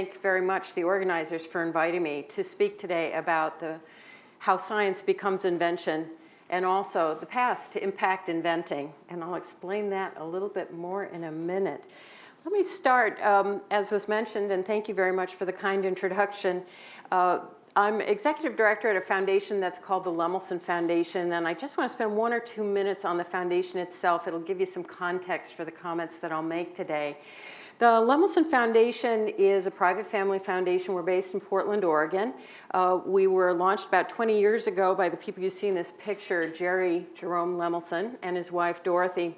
thank very much the organizers for inviting me to speak today about how science becomes invention and also the path to impact inventing. And I'll explain that a little bit more in a minute. Let me start, as was mentioned, and thank you very much for the kind introduction. I'm executive director at a foundation that's called the Lemelson Foundation, and I just want to spend 1 or 2 minutes on the foundation itself. It'll give you some context for the comments that I'll make today. The Lemelson Foundation is a private family foundation. We're based in Portland, Oregon. We were launched about 20 years ago by the people you see in this picture, Jerome Lemelson and his wife, Dorothy.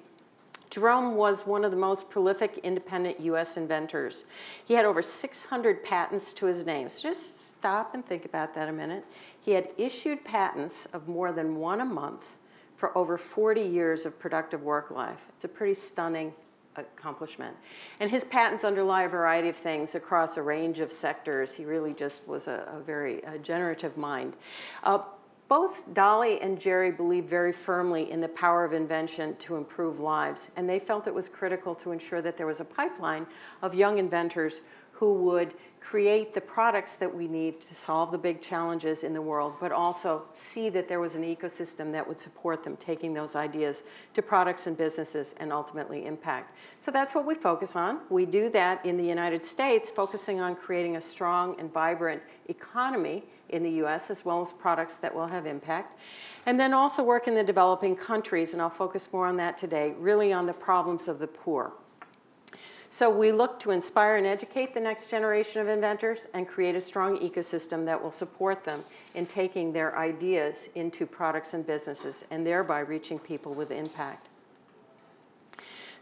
Jerome was one of the most prolific independent US inventors. He had over 600 patents to his name. So just stop and think about that a minute. He had issued patents of more than 1 a month for over 40 years of productive work life. It's a pretty stunning accomplishment. And his patents underlie a variety of things across a range of sectors. He really just was a very generative mind. Both Dolly and Jerry believed very firmly in the power of invention to improve lives, and they felt it was critical to ensure that there was a pipeline of young inventors who would create the products that we need to solve the big challenges in the world, but also see that there was an ecosystem that would support them taking those ideas to products and businesses and ultimately impact. So that's what we focus on. We do that in the United States, focusing on creating a strong and vibrant economy in the US, as well as products that will have impact. And then also work in the developing countries, and I'll focus more on that today, really on the problems of the poor. So we look to inspire and educate the next generation of inventors and create a strong ecosystem that will support them in taking their ideas into products and businesses, and thereby reaching people with impact.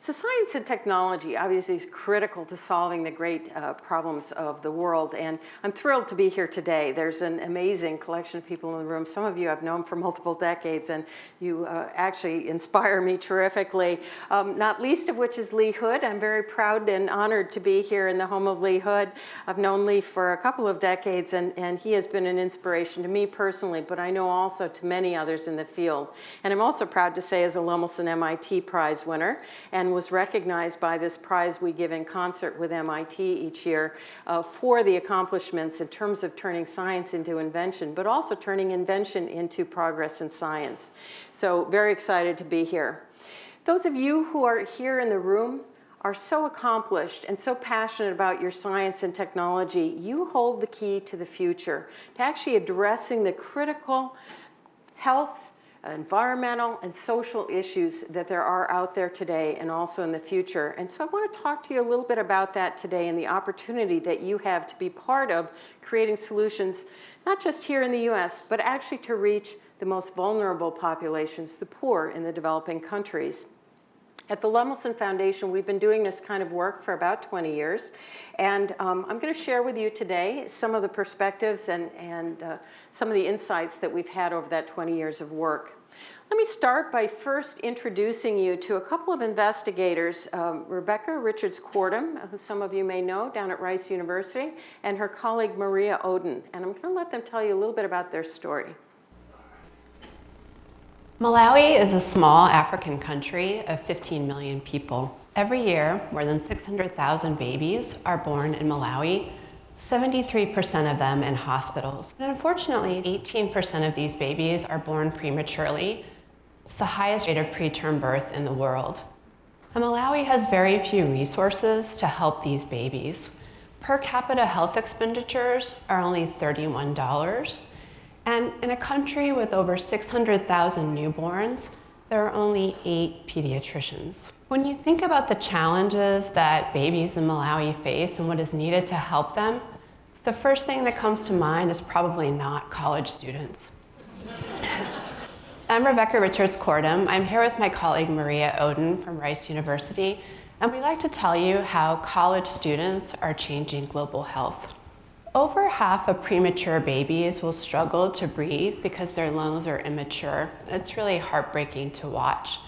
So science and technology obviously is critical to solving the great problems of the world, and I'm thrilled to be here today. There's an amazing collection of people in the room. Some of you I've known for multiple decades, and you actually inspire me terrifically, not least of which is Lee Hood. I'm very proud and honored to be here in the home of Lee Hood. I've known Lee for a couple of decades, and he has been an inspiration to me personally, but I know also to many others in the field. And I'm also proud to say as a Lemelson MIT Prize winner, and was recognized by this prize we give in concert with MIT each year for the accomplishments in terms of turning science into invention, but also turning invention into progress in science. So very excited to be here. Those of you who are here in the room are so accomplished and so passionate about your science and technology. You hold the key to the future, to actually addressing the critical health, environmental and social issues that there are out there today and also in the future. And so I want to talk to you a little bit about that today and the opportunity that you have to be part of creating solutions, not just here in the US, but actually to reach the most vulnerable populations, the poor in the developing countries. At the Lemelson Foundation, we've been doing this kind of work for about 20 years. And I'm going to share with you today some of the perspectives and some of the insights that we've had over that 20 years of work. Let me start by first introducing you to a couple of investigators, Rebecca Richards-Cordham, who some of you may know down at Rice University, and her colleague Maria Oden. And I'm going to let them tell you a little bit about their story. Malawi is a small African country of 15 million people. Every year, more than 600,000 babies are born in Malawi, 73% of them in hospitals. And unfortunately, 18% of these babies are born prematurely. It's the highest rate of preterm birth in the world. And Malawi has very few resources to help these babies. Per capita health expenditures are only $31. And in a country with over 600,000 newborns, there are only 8 pediatricians. When you think about the challenges that babies in Malawi face and what is needed to help them, the first thing that comes to mind is probably not college students. I'm Rebecca Richards-Cordham. I'm here with my colleague Maria Oden from Rice University, and we'd like to tell you how college students are changing global health. Over half of premature babies will struggle to breathe because their lungs are immature. It's really heartbreaking to watch.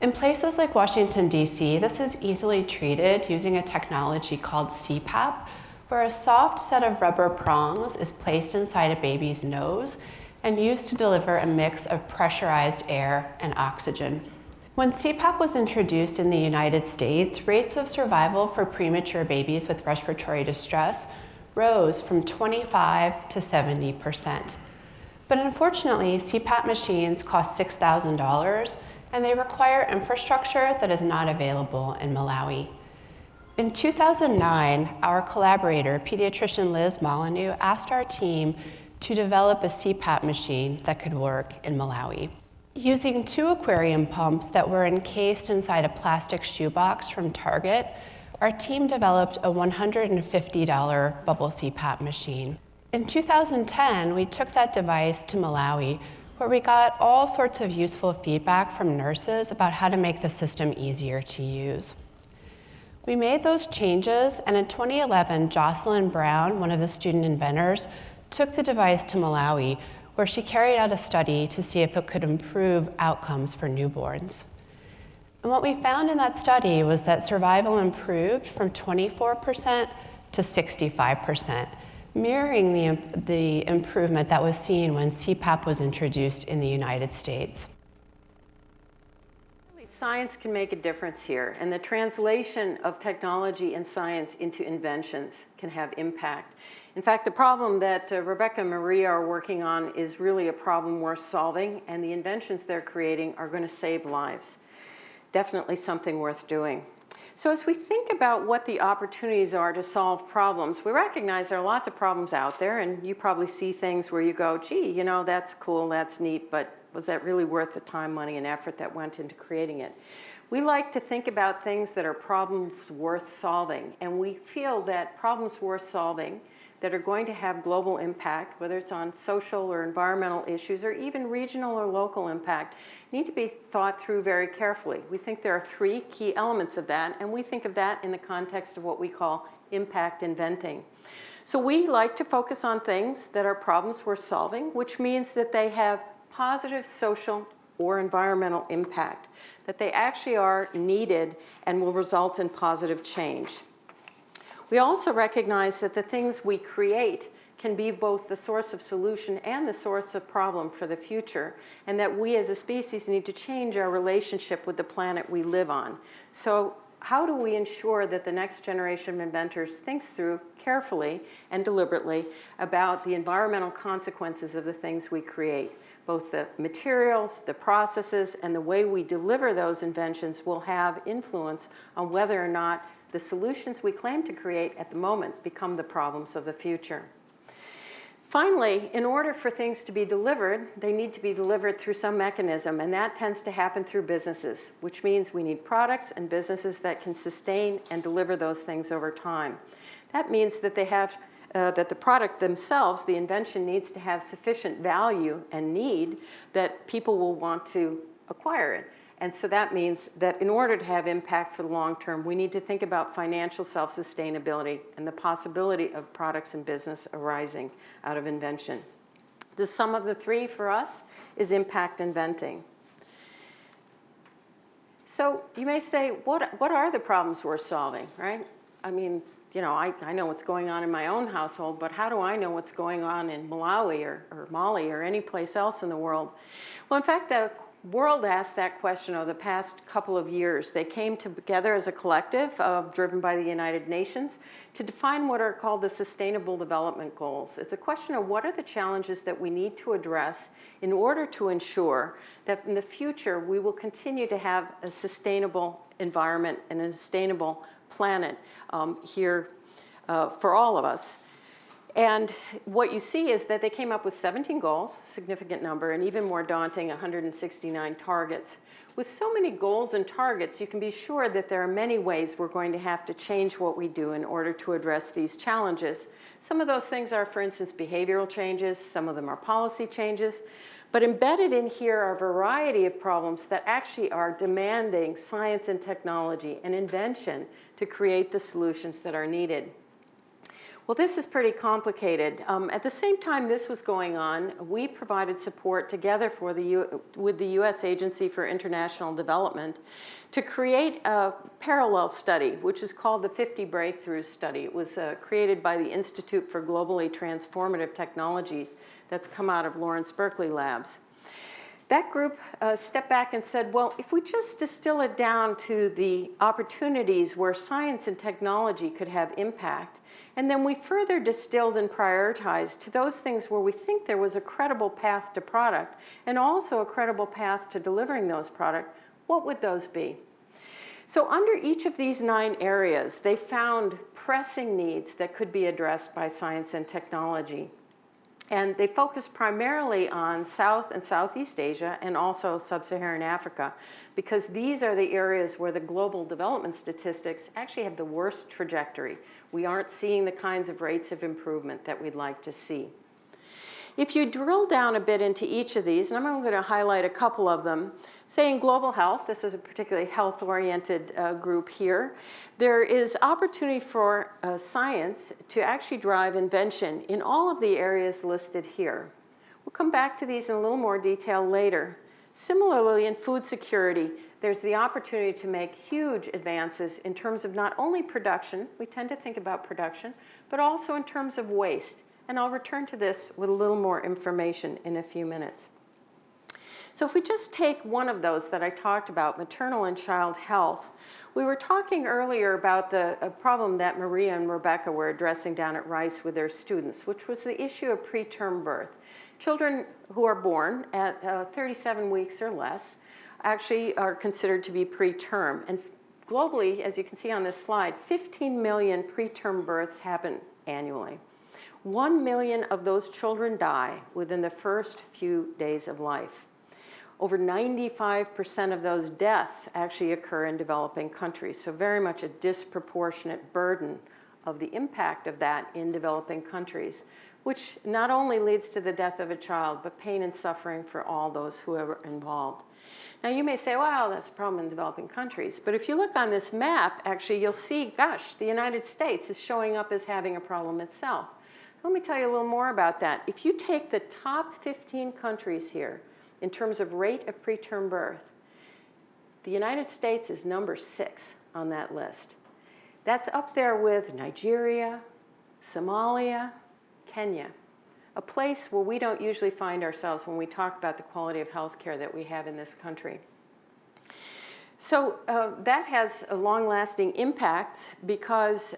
In places like Washington, D.C., this is easily treated using a technology called CPAP, where a soft set of rubber prongs is placed inside a baby's nose and used to deliver a mix of pressurized air and oxygen. When CPAP was introduced in the United States, rates of survival for premature babies with respiratory distress rose from 25 to 70%. But unfortunately, CPAP machines cost $6,000 and they require infrastructure that is not available in Malawi. In 2009, our collaborator, pediatrician Liz Molyneux, asked our team to develop a CPAP machine that could work in Malawi. Using 2 aquarium pumps that were encased inside a plastic shoebox from Target, our team developed a $150 bubble CPAP machine. In 2010, we took that device to Malawi, where we got all sorts of useful feedback from nurses about how to make the system easier to use. We made those changes, and in 2011, Jocelyn Brown, one of the student inventors, took the device to Malawi, where she carried out a study to see if it could improve outcomes for newborns. And what we found in that study was that survival improved from 24% to 65%, mirroring the improvement that was seen when CPAP was introduced in the United States. Science can make a difference here, and the translation of technology and science into inventions can have impact. In fact, the problem that Rebecca and Maria are working on is really a problem worth solving, and the inventions they're creating are going to save lives. Definitely something worth doing. So as we think about what the opportunities are to solve problems, we recognize there are lots of problems out there, and you probably see things where you go, gee, you know, that's cool, that's neat, but was that really worth the time, money, and effort that went into creating it? We like to think about things that are problems worth solving, and we feel that problems worth solving that are going to have global impact, whether it's on social or environmental issues or even regional or local impact, need to be thought through very carefully. We think there are 3 key elements of that, and we think of that in the context of what we call impact inventing. So we like to focus on things that are problems worth solving, which means that they have positive social or environmental impact, that they actually are needed and will result in positive change. We also recognize that the things we create can be both the source of solution and the source of problem for the future, and that we as a species need to change our relationship with the planet we live on. So how do we ensure that the next generation of inventors thinks through carefully and deliberately about the environmental consequences of the things we create? Both the materials, the processes, and the way we deliver those inventions will have influence on whether or not the solutions we claim to create at the moment become the problems of the future. Finally, in order for things to be delivered, they need to be delivered through some mechanism, and that tends to happen through businesses, which means we need products and businesses that can sustain and deliver those things over time. That means that that the product themselves, the invention, needs to have sufficient value and need that people will want to acquire it. And so that means that in order to have impact for the long term, we need to think about financial self-sustainability and the possibility of products and business arising out of invention. The sum of the 3 for us is impact inventing. So you may say, what are the problems we're solving, right? I mean, you know, I know what's going on in my own household, but how do I know what's going on in Malawi or Mali or any place else in the world? Well, in fact, the world asked that question over the past couple of years. They came together as a collective driven by the United Nations to define what are called the Sustainable Development Goals. It's a question of what are the challenges that we need to address in order to ensure that in the future we will continue to have a sustainable environment and a sustainable planet here for all of us. And what you see is that they came up with 17 goals, a significant number, and even more daunting, 169 targets. With so many goals and targets, you can be sure that there are many ways we're going to have to change what we do in order to address these challenges. Some of those things are, for instance, behavioral changes. Some of them are policy changes. But embedded in here are a variety of problems that actually are demanding science and technology and invention to create the solutions that are needed. Well, this is pretty complicated. At the same time this was going on, we provided support together with the U.S. Agency for International Development to create a parallel study, which is called the 50 Breakthroughs Study. It was created by the Institute for Globally Transformative Technologies that's come out of Lawrence Berkeley Labs. That group stepped back and said, well, if we just distill it down to the opportunities where science and technology could have impact, and then we further distilled and prioritized to those things where we think there was a credible path to product and also a credible path to delivering those products, what would those be? So under each of these 9 areas, they found pressing needs that could be addressed by science and technology. And they focused primarily on South and Southeast Asia and also Sub-Saharan Africa, because these are the areas where the global development statistics actually have the worst trajectory. We aren't seeing the kinds of rates of improvement that we'd like to see. If you drill down a bit into each of these, and I'm going to highlight a couple of them, say in global health, this is a particularly health-oriented group here, there is opportunity for science to actually drive invention in all of the areas listed here. We'll come back to these in a little more detail later. Similarly, in food security, there's the opportunity to make huge advances in terms of not only production, we tend to think about production, but also in terms of waste. And I'll return to this with a little more information in a few minutes. So if we just take one of those that I talked about, maternal and child health, we were talking earlier about the problem that Maria and Rebecca were addressing down at Rice with their students, which was the issue of preterm birth. Children who are born at 37 weeks or less actually are considered to be preterm. And globally, as you can see on this slide, 15 million preterm births happen annually. 1 million of those children die within the first few days of life. Over 95% of those deaths actually occur in developing countries, so very much a disproportionate burden of the impact of that in developing countries, which not only leads to the death of a child, but pain and suffering for all those who are involved. Now you may say, wow, that's a problem in developing countries, but if you look on this map, actually you'll see, gosh, the United States is showing up as having a problem itself. Let me tell you a little more about that. If you take the top 15 countries here in terms of rate of preterm birth, the United States is number 6 on that list. That's up there with Nigeria, Somalia, Kenya, a place where we don't usually find ourselves when we talk about the quality of health care that we have in this country. So that has long-lasting impacts because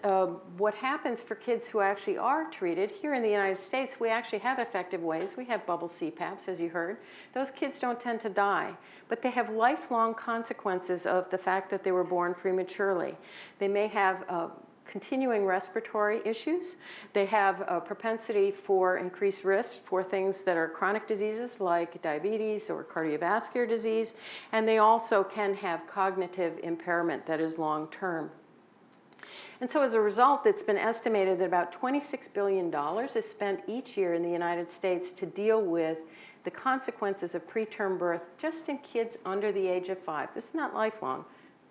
what happens for kids who actually are treated, here in the United States, we actually have effective ways. We have bubble CPAPs, as you heard. Those kids don't tend to die, but they have lifelong consequences of the fact that they were born prematurely. They may have continuing respiratory issues. They have a propensity for increased risk for things that are chronic diseases like diabetes or cardiovascular disease, and they also can have cognitive impairment that is long-term. And so as a result, it's been estimated that about $26 billion is spent each year in the United States to deal with the consequences of preterm birth just in kids under the age of 5. This is not lifelong.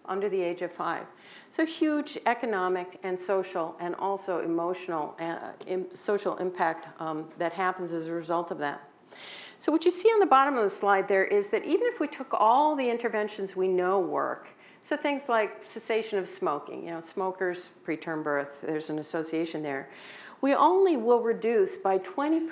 Under the age of 5. So huge economic and social and also emotional social impact that happens as a result of that. So what you see on the bottom of the slide there is that even if we took all the interventions we know work, so things like cessation of smoking, smokers, preterm birth, there's an association there, we only will reduce by 20%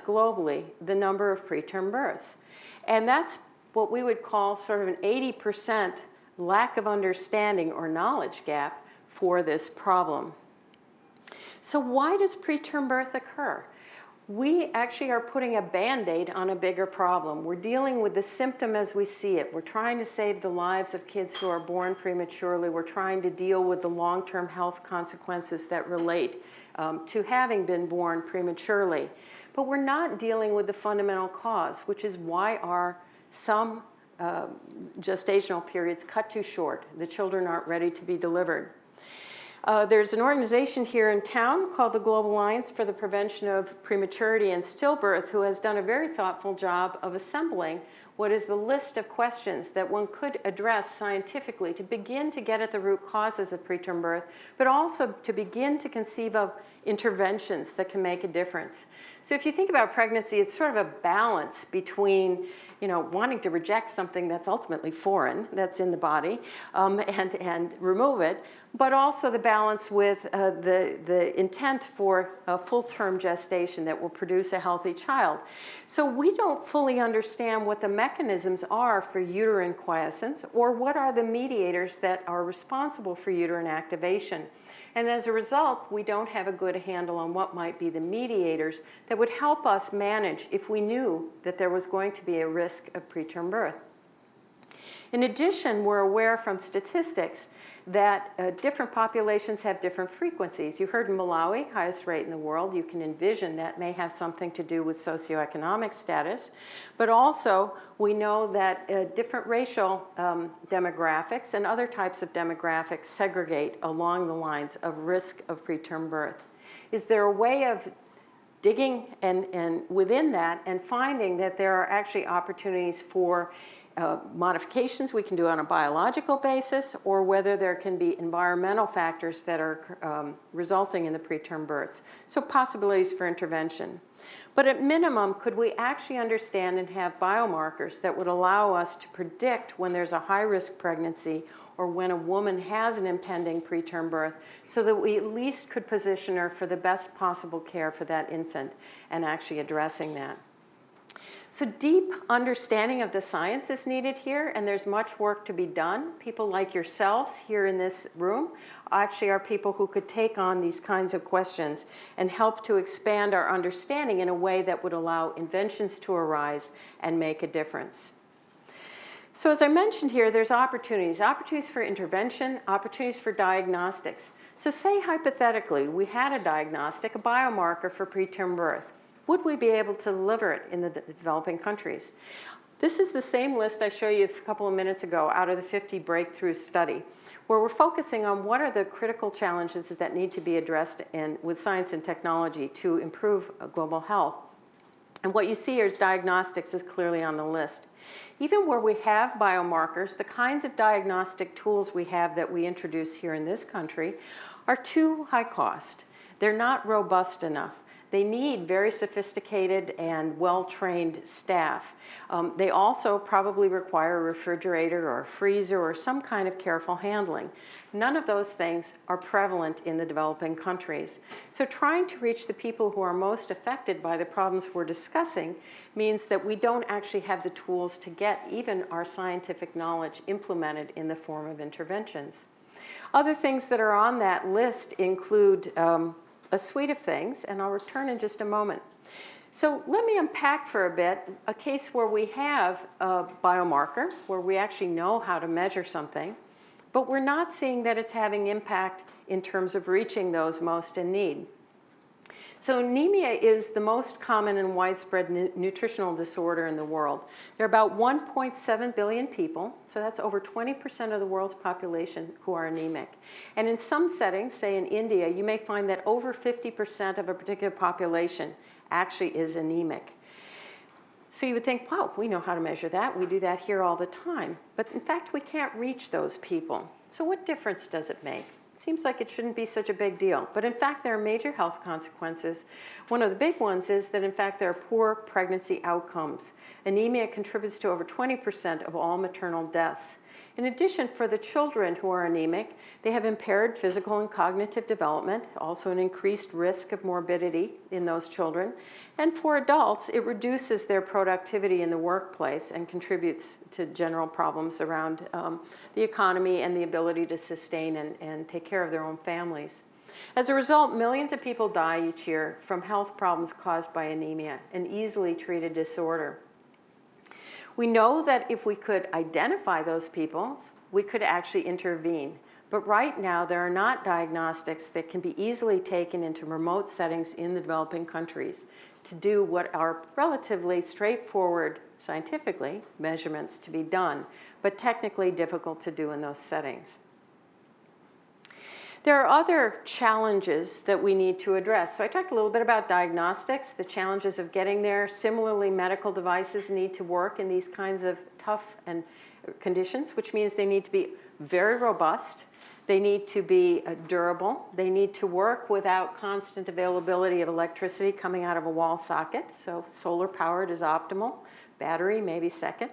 globally the number of preterm births. And that's what we would call sort of an 80% lack of understanding or knowledge gap for this problem. So why does preterm birth occur? We actually are putting a Band-Aid on a bigger problem. We're dealing with the symptom as we see it. We're trying to save the lives of kids who are born prematurely. We're trying to deal with the long-term health consequences that relate to having been born prematurely. But we're not dealing with the fundamental cause, which is why are some gestational periods cut too short. The children aren't ready to be delivered. There's an organization here in town called the Global Alliance for the Prevention of Prematurity and Stillbirth, who has done a very thoughtful job of assembling what is the list of questions that one could address scientifically to begin to get at the root causes of preterm birth, but also to begin to conceive of interventions that can make a difference. So if you think about pregnancy, it's sort of a balance between wanting to reject something that's ultimately foreign, that's in the body, and remove it, but also the balance with the intent for a full-term gestation that will produce a healthy child. So we don't fully understand what the mechanisms are for uterine quiescence, or what are the mediators that are responsible for uterine activation. And as a result, we don't have a good handle on what might be the mediators that would help us manage if we knew that there was going to be a risk of preterm birth. In addition, we're aware from statistics that different populations have different frequencies. You heard in Malawi, highest rate in the world. You can envision that may have something to do with socioeconomic status. But also, we know that different racial demographics and other types of demographics segregate along the lines of risk of preterm birth. Is there a way of digging and within that and finding that there are actually opportunities for modifications we can do on a biological basis, or whether there can be environmental factors that are resulting in the preterm births. So possibilities for intervention. But at minimum, could we actually understand and have biomarkers that would allow us to predict when there's a high-risk pregnancy or when a woman has an impending preterm birth, so that we at least could position her for the best possible care for that infant and actually addressing that. So deep understanding of the science is needed here, and there's much work to be done. People like yourselves here in this room actually are people who could take on these kinds of questions and help to expand our understanding in a way that would allow inventions to arise and make a difference. So as I mentioned here, there's opportunities for intervention, opportunities for diagnostics. So say hypothetically we had a diagnostic, a biomarker for preterm birth. Would we be able to deliver it in the developing countries? This is the same list I showed you a couple of minutes ago out of the 50 breakthrough study, where we're focusing on what are the critical challenges that need to be addressed with science and technology to improve global health. And what you see here is diagnostics is clearly on the list. Even where we have biomarkers, the kinds of diagnostic tools we have that we introduce here in this country are too high cost. They're not robust enough. They need very sophisticated and well-trained staff. They also probably require a refrigerator or a freezer or some kind of careful handling. None of those things are prevalent in the developing countries. So trying to reach the people who are most affected by the problems we're discussing means that we don't actually have the tools to get even our scientific knowledge implemented in the form of interventions. Other things that are on that list include a suite of things, and I'll return in just a moment. So let me unpack for a bit a case where we have a biomarker, where we actually know how to measure something, but we're not seeing that it's having impact in terms of reaching those most in need. So anemia is the most common and widespread nutritional disorder in the world. There are about 1.7 billion people, so that's over 20% of the world's population who are anemic. And in some settings, say in India, you may find that over 50% of a particular population actually is anemic. So you would think, wow, we know how to measure that. We do that here all the time. But in fact, we can't reach those people. So what difference does it make? Seems like it shouldn't be such a big deal, but in fact there are major health consequences. One of the big ones is that in fact there are poor pregnancy outcomes. Anemia contributes to over 20% of all maternal deaths. In addition, for the children who are anemic, they have impaired physical and cognitive development, also an increased risk of morbidity in those children. And for adults, it reduces their productivity in the workplace and contributes to general problems around the economy and the ability to sustain and take care of their own families. As a result, millions of people die each year from health problems caused by anemia, an easily treated disorder. We know that if we could identify those people, we could actually intervene. But right now, there are not diagnostics that can be easily taken into remote settings in the developing countries to do what are relatively straightforward, scientifically, measurements to be done, but technically difficult to do in those settings. There are other challenges that we need to address. So I talked a little bit about diagnostics, the challenges of getting there. Similarly, medical devices need to work in these kinds of tough conditions, which means they need to be very robust. They need to be durable. They need to work without constant availability of electricity coming out of a wall socket. So solar powered is optimal. Battery, maybe second.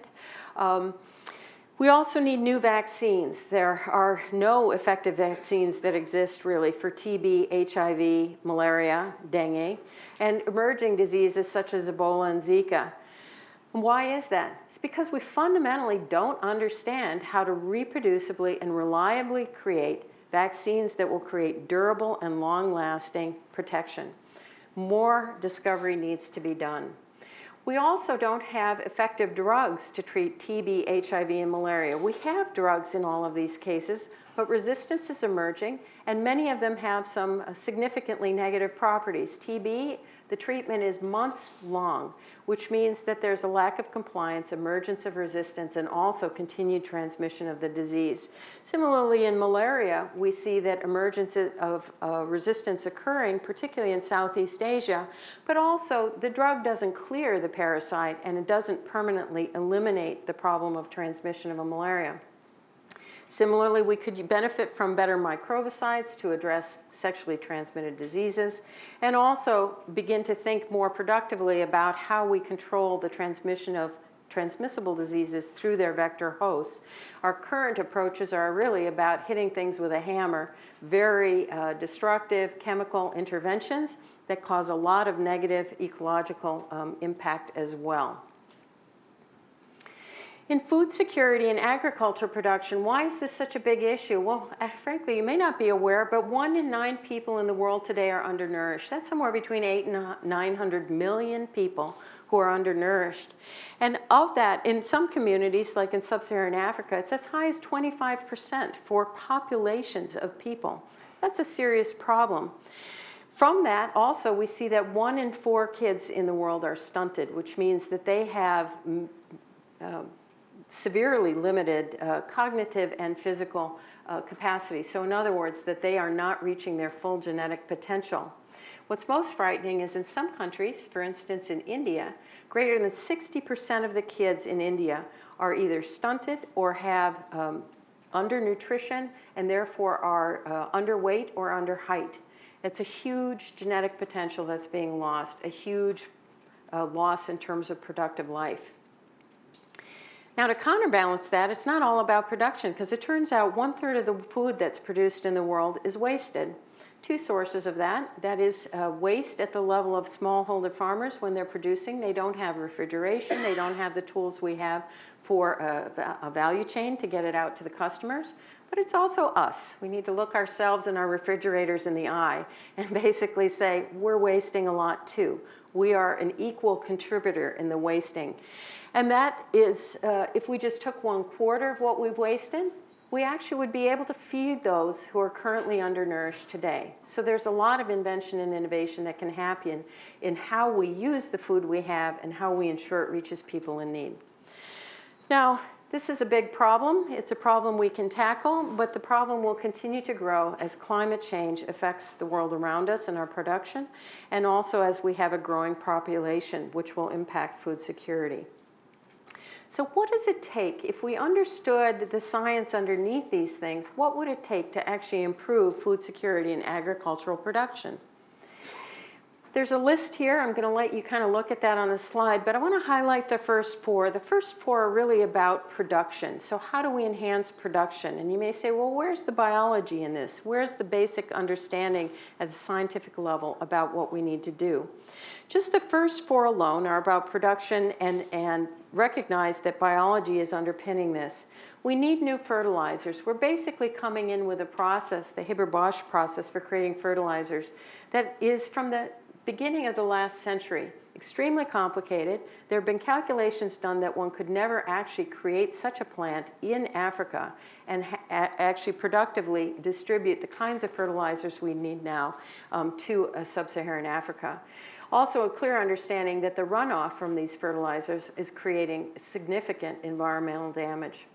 We also need new vaccines. There are no effective vaccines that exist really for TB, HIV, malaria, dengue, and emerging diseases such as Ebola and Zika. And why is that? It's because we fundamentally don't understand how to reproducibly and reliably create vaccines that will create durable and long-lasting protection. More discovery needs to be done. We also don't have effective drugs to treat TB, HIV, and malaria. We have drugs in all of these cases, but resistance is emerging, and many of them have some significantly negative properties. TB, the treatment is months long, which means that there's a lack of compliance, emergence of resistance, and also continued transmission of the disease. Similarly, in malaria, we see that emergence of resistance occurring, particularly in Southeast Asia, but also the drug doesn't clear the parasite and it doesn't permanently eliminate the problem of transmission of a malaria. Similarly, we could benefit from better microbicides to address sexually transmitted diseases, and also begin to think more productively about how we control the transmission of transmissible diseases through their vector hosts. Our current approaches are really about hitting things with a hammer, very destructive chemical interventions that cause a lot of negative ecological impact as well. In food security and agriculture production, why is this such a big issue? Well, frankly, you may not be aware, but 1 in 9 people in the world today are undernourished. That's somewhere between 8 and 900 million people who are undernourished. And of that, in some communities, like in sub-Saharan Africa, it's as high as 25% for populations of people. That's a serious problem. From that, also, we see that 1 in 4 kids in the world are stunted, which means that they have severely limited cognitive and physical capacity. So in other words, that they are not reaching their full genetic potential. What's most frightening is in some countries, for instance in India, greater than 60% of the kids in India are either stunted or have undernutrition and therefore are underweight or under height. It's a huge genetic potential that's being lost, a huge loss in terms of productive life. Now, to counterbalance that, it's not all about production, because it turns out 1/3 of the food that's produced in the world is wasted. 2 sources of that. That is waste at the level of smallholder farmers when they're producing. They don't have refrigeration. They don't have the tools we have for a value chain to get it out to the customers. But it's also us. We need to look ourselves and our refrigerators in the eye and basically say, we're wasting a lot too. We are an equal contributor in the wasting. And that is, if we just took 1/4 of what we've wasted, we actually would be able to feed those who are currently undernourished today. So there's a lot of invention and innovation that can happen in how we use the food we have and how we ensure it reaches people in need. Now, this is a big problem. It's a problem we can tackle, but the problem will continue to grow as climate change affects the world around us and our production, and also as we have a growing population, which will impact food security. So what does it take? If we understood the science underneath these things, what would it take to actually improve food security and agricultural production? There's a list here. I'm going to let you kind of look at that on the slide, but I want to highlight the first 4. The first 4 are really about production. So how do we enhance production? And you may say, well, where's the biology in this? Where's the basic understanding at the scientific level about what we need to do? Just the first 4 alone are about production and recognize that biology is underpinning this. We need new fertilizers. We're basically coming in with a process, the Haber-Bosch process for creating fertilizers, that is from the beginning of the last century. Extremely complicated. There have been calculations done that one could never actually create such a plant in Africa and actually productively distribute the kinds of fertilizers we need now to sub-Saharan Africa. Also, a clear understanding that the runoff from these fertilizers is creating significant environmental damage.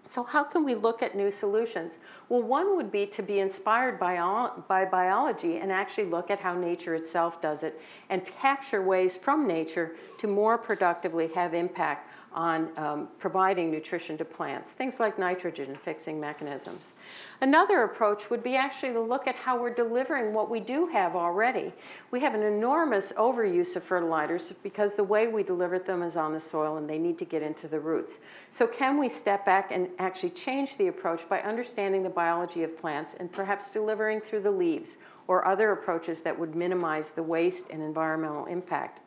So how can we look at new solutions? Well, one would be to be inspired by biology and actually look at how nature itself does it and capture ways from nature to more productively have impact on providing nutrition to plants, things like nitrogen fixing mechanisms. Another approach would be actually to look at how we're delivering what we do have already. We have an enormous overuse of fertilizers because the way we deliver them is on the soil and they need to get into the roots. So can we step back and actually change the approach by understanding the biology of plants and perhaps delivering through the leaves or other approaches that would minimize the waste and environmental impact?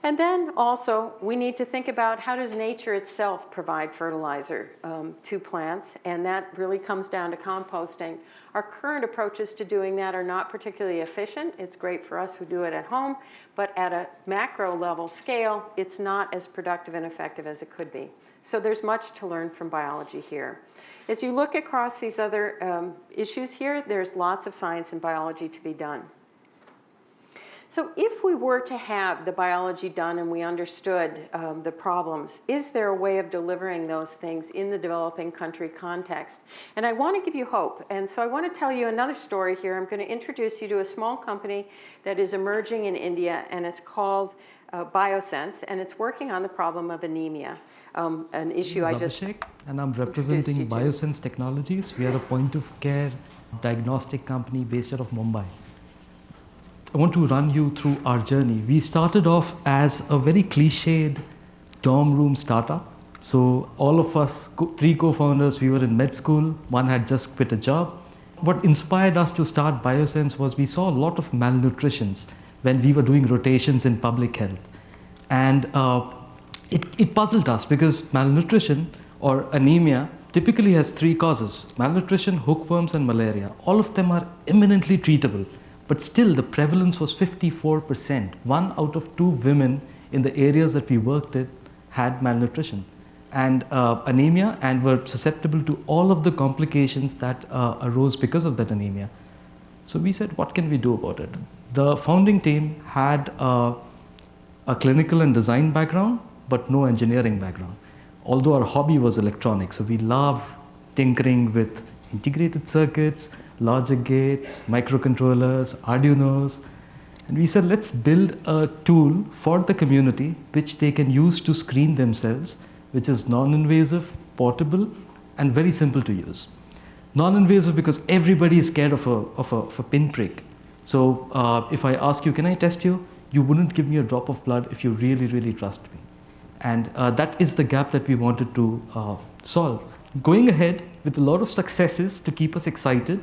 And then also, we need to think about how does nature itself provide fertilizer to plants, and that really comes down to composting. Our current approaches to doing that are not particularly efficient. It's great for us who do it at home, but at a macro level scale, it's not as productive and effective as it could be. So there's much to learn from biology here. As you look across these other issues here, there's lots of science and biology to be done. So if we were to have the biology done and we understood the problems, is there a way of delivering those things in the developing country context? And I want to give you hope. And so I want to tell you another story here. I'm going to introduce you to a small company that is emerging in India, and it's called Biosense, and it's working on the problem of anemia, an issue I just Abhishek, and I'm representing Biosense Technologies. We are a point-of-care diagnostic company based out of Mumbai. I want to run you through our journey. We started off as a very cliched dorm room startup. So all of us, three co-founders, we were in med school. One had just quit a job. What inspired us to start Biosense was we saw a lot of malnutritions when we were doing rotations in public health. And it puzzled us because malnutrition or anemia typically has three causes: malnutrition, hookworms, and malaria. All of them are eminently treatable. But still, the prevalence was 54%. 1 out of 2 women in the areas that we worked in had malnutrition and anemia, and were susceptible to all of the complications that arose because of that anemia. So we said, what can we do about it? The founding team had a clinical and design background, but no engineering background. Although our hobby was electronics, so we love tinkering with integrated circuits, logic gates, microcontrollers, Arduinos. And we said, let's build a tool for the community which they can use to screen themselves, which is non-invasive, portable, and very simple to use. Non-invasive because everybody is scared of a pinprick. So if I ask you, can I test you? You wouldn't give me a drop of blood if you really, really trust me. And that is the gap that we wanted to solve. Going ahead with a lot of successes to keep us excited,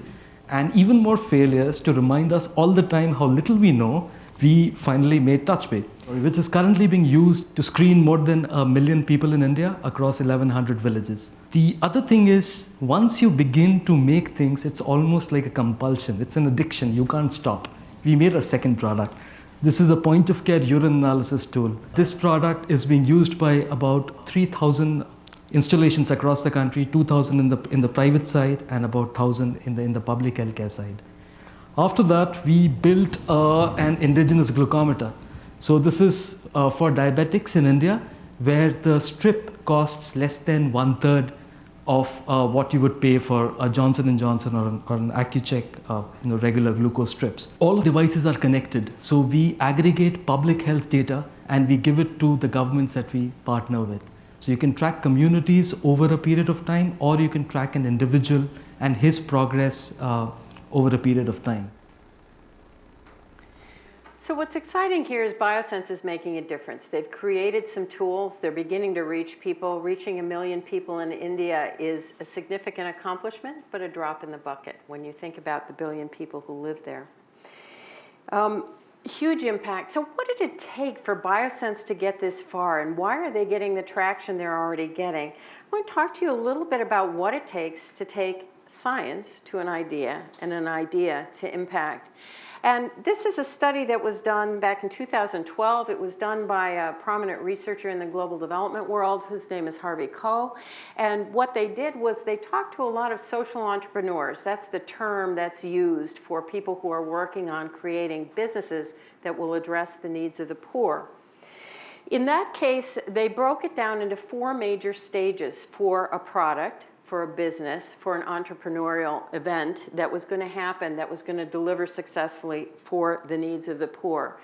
and even more failures to remind us all the time how little we know, we finally made TouchPay, which is currently being used to screen more than 1 million people in India across 1,100 villages. The other thing is, once you begin to make things, it's almost like a compulsion. It's an addiction. You can't stop. We made our second product. This is a point-of-care urine analysis tool. This product is being used by about 3,000 installations across the country, 2,000 in the private side and about 1,000 in the public healthcare side. After that, we built an indigenous glucometer. So this is for diabetics in India, where the strip costs less than 1/3 of what you would pay for a Johnson & Johnson or an Accu-Check, regular glucose strips. All devices are connected. So we aggregate public health data and we give it to the governments that we partner with. So you can track communities over a period of time, or you can track an individual and his progress over a period of time. So what's exciting here is Biosense is making a difference. They've created some tools. They're beginning to reach people. Reaching 1 million people in India is a significant accomplishment, but a drop in the bucket when you think about the 1 billion people who live there. Huge impact. So what did it take for Biosense to get this far, and why are they getting the traction they're already getting? I want to talk to you a little bit about what it takes to take science to an idea and an idea to impact. And this is a study that was done back in 2012. It was done by a prominent researcher in the global development world. His name is Harvey Koh. And what they did was they talked to a lot of social entrepreneurs. That's the term that's used for people who are working on creating businesses that will address the needs of the poor. In that case, they broke it down into 4 major stages for a product, for a business, for an entrepreneurial event that was going to happen, that was going to deliver successfully for the needs of the poor.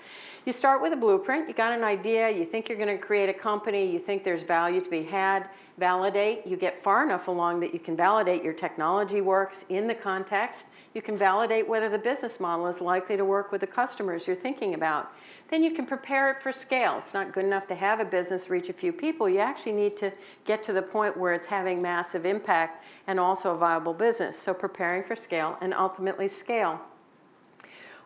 You start with a blueprint. You got an idea. You think you're going to create a company. You think there's value to be had. Validate. You get far enough along that you can validate your technology works in the context. You can validate whether the business model is likely to work with the customers you're thinking about. Then you can prepare it for scale. It's not good enough to have a business reach a few people. You actually need to get to the point where it's having massive impact and also a viable business. So preparing for scale and ultimately scale.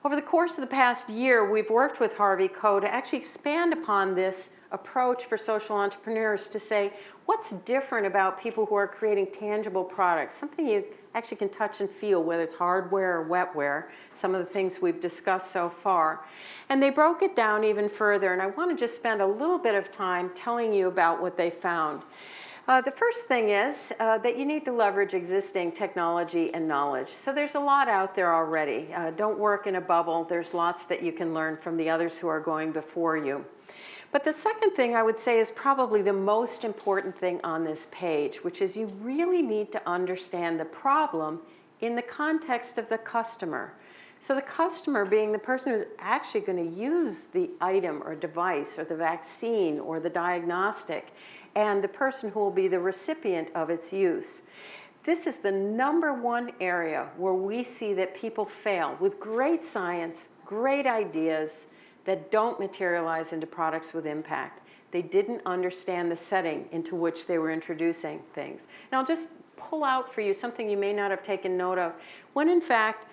Over the course of the past year, we've worked with Harvey Co. to actually expand upon this approach for social entrepreneurs to say, what's different about people who are creating tangible products, something you actually can touch and feel, whether it's hardware or wetware, some of the things we've discussed so far. And they broke it down even further, and I want to just spend a little bit of time telling you about what they found. The first thing is that you need to leverage existing technology and knowledge. So there's a lot out there already. Don't work in a bubble. There's lots that you can learn from the others who are going before you. But the second thing I would say is probably the most important thing on this page, which is you really need to understand the problem in the context of the customer. So the customer being the person who's actually going to use the item or device or the vaccine or the diagnostic, and the person who will be the recipient of its use. This is the #1 area where we see that people fail with great science, great ideas, that don't materialize into products with impact. They didn't understand the setting into which they were introducing things. And I'll just pull out for you something you may not have taken note of. When in fact,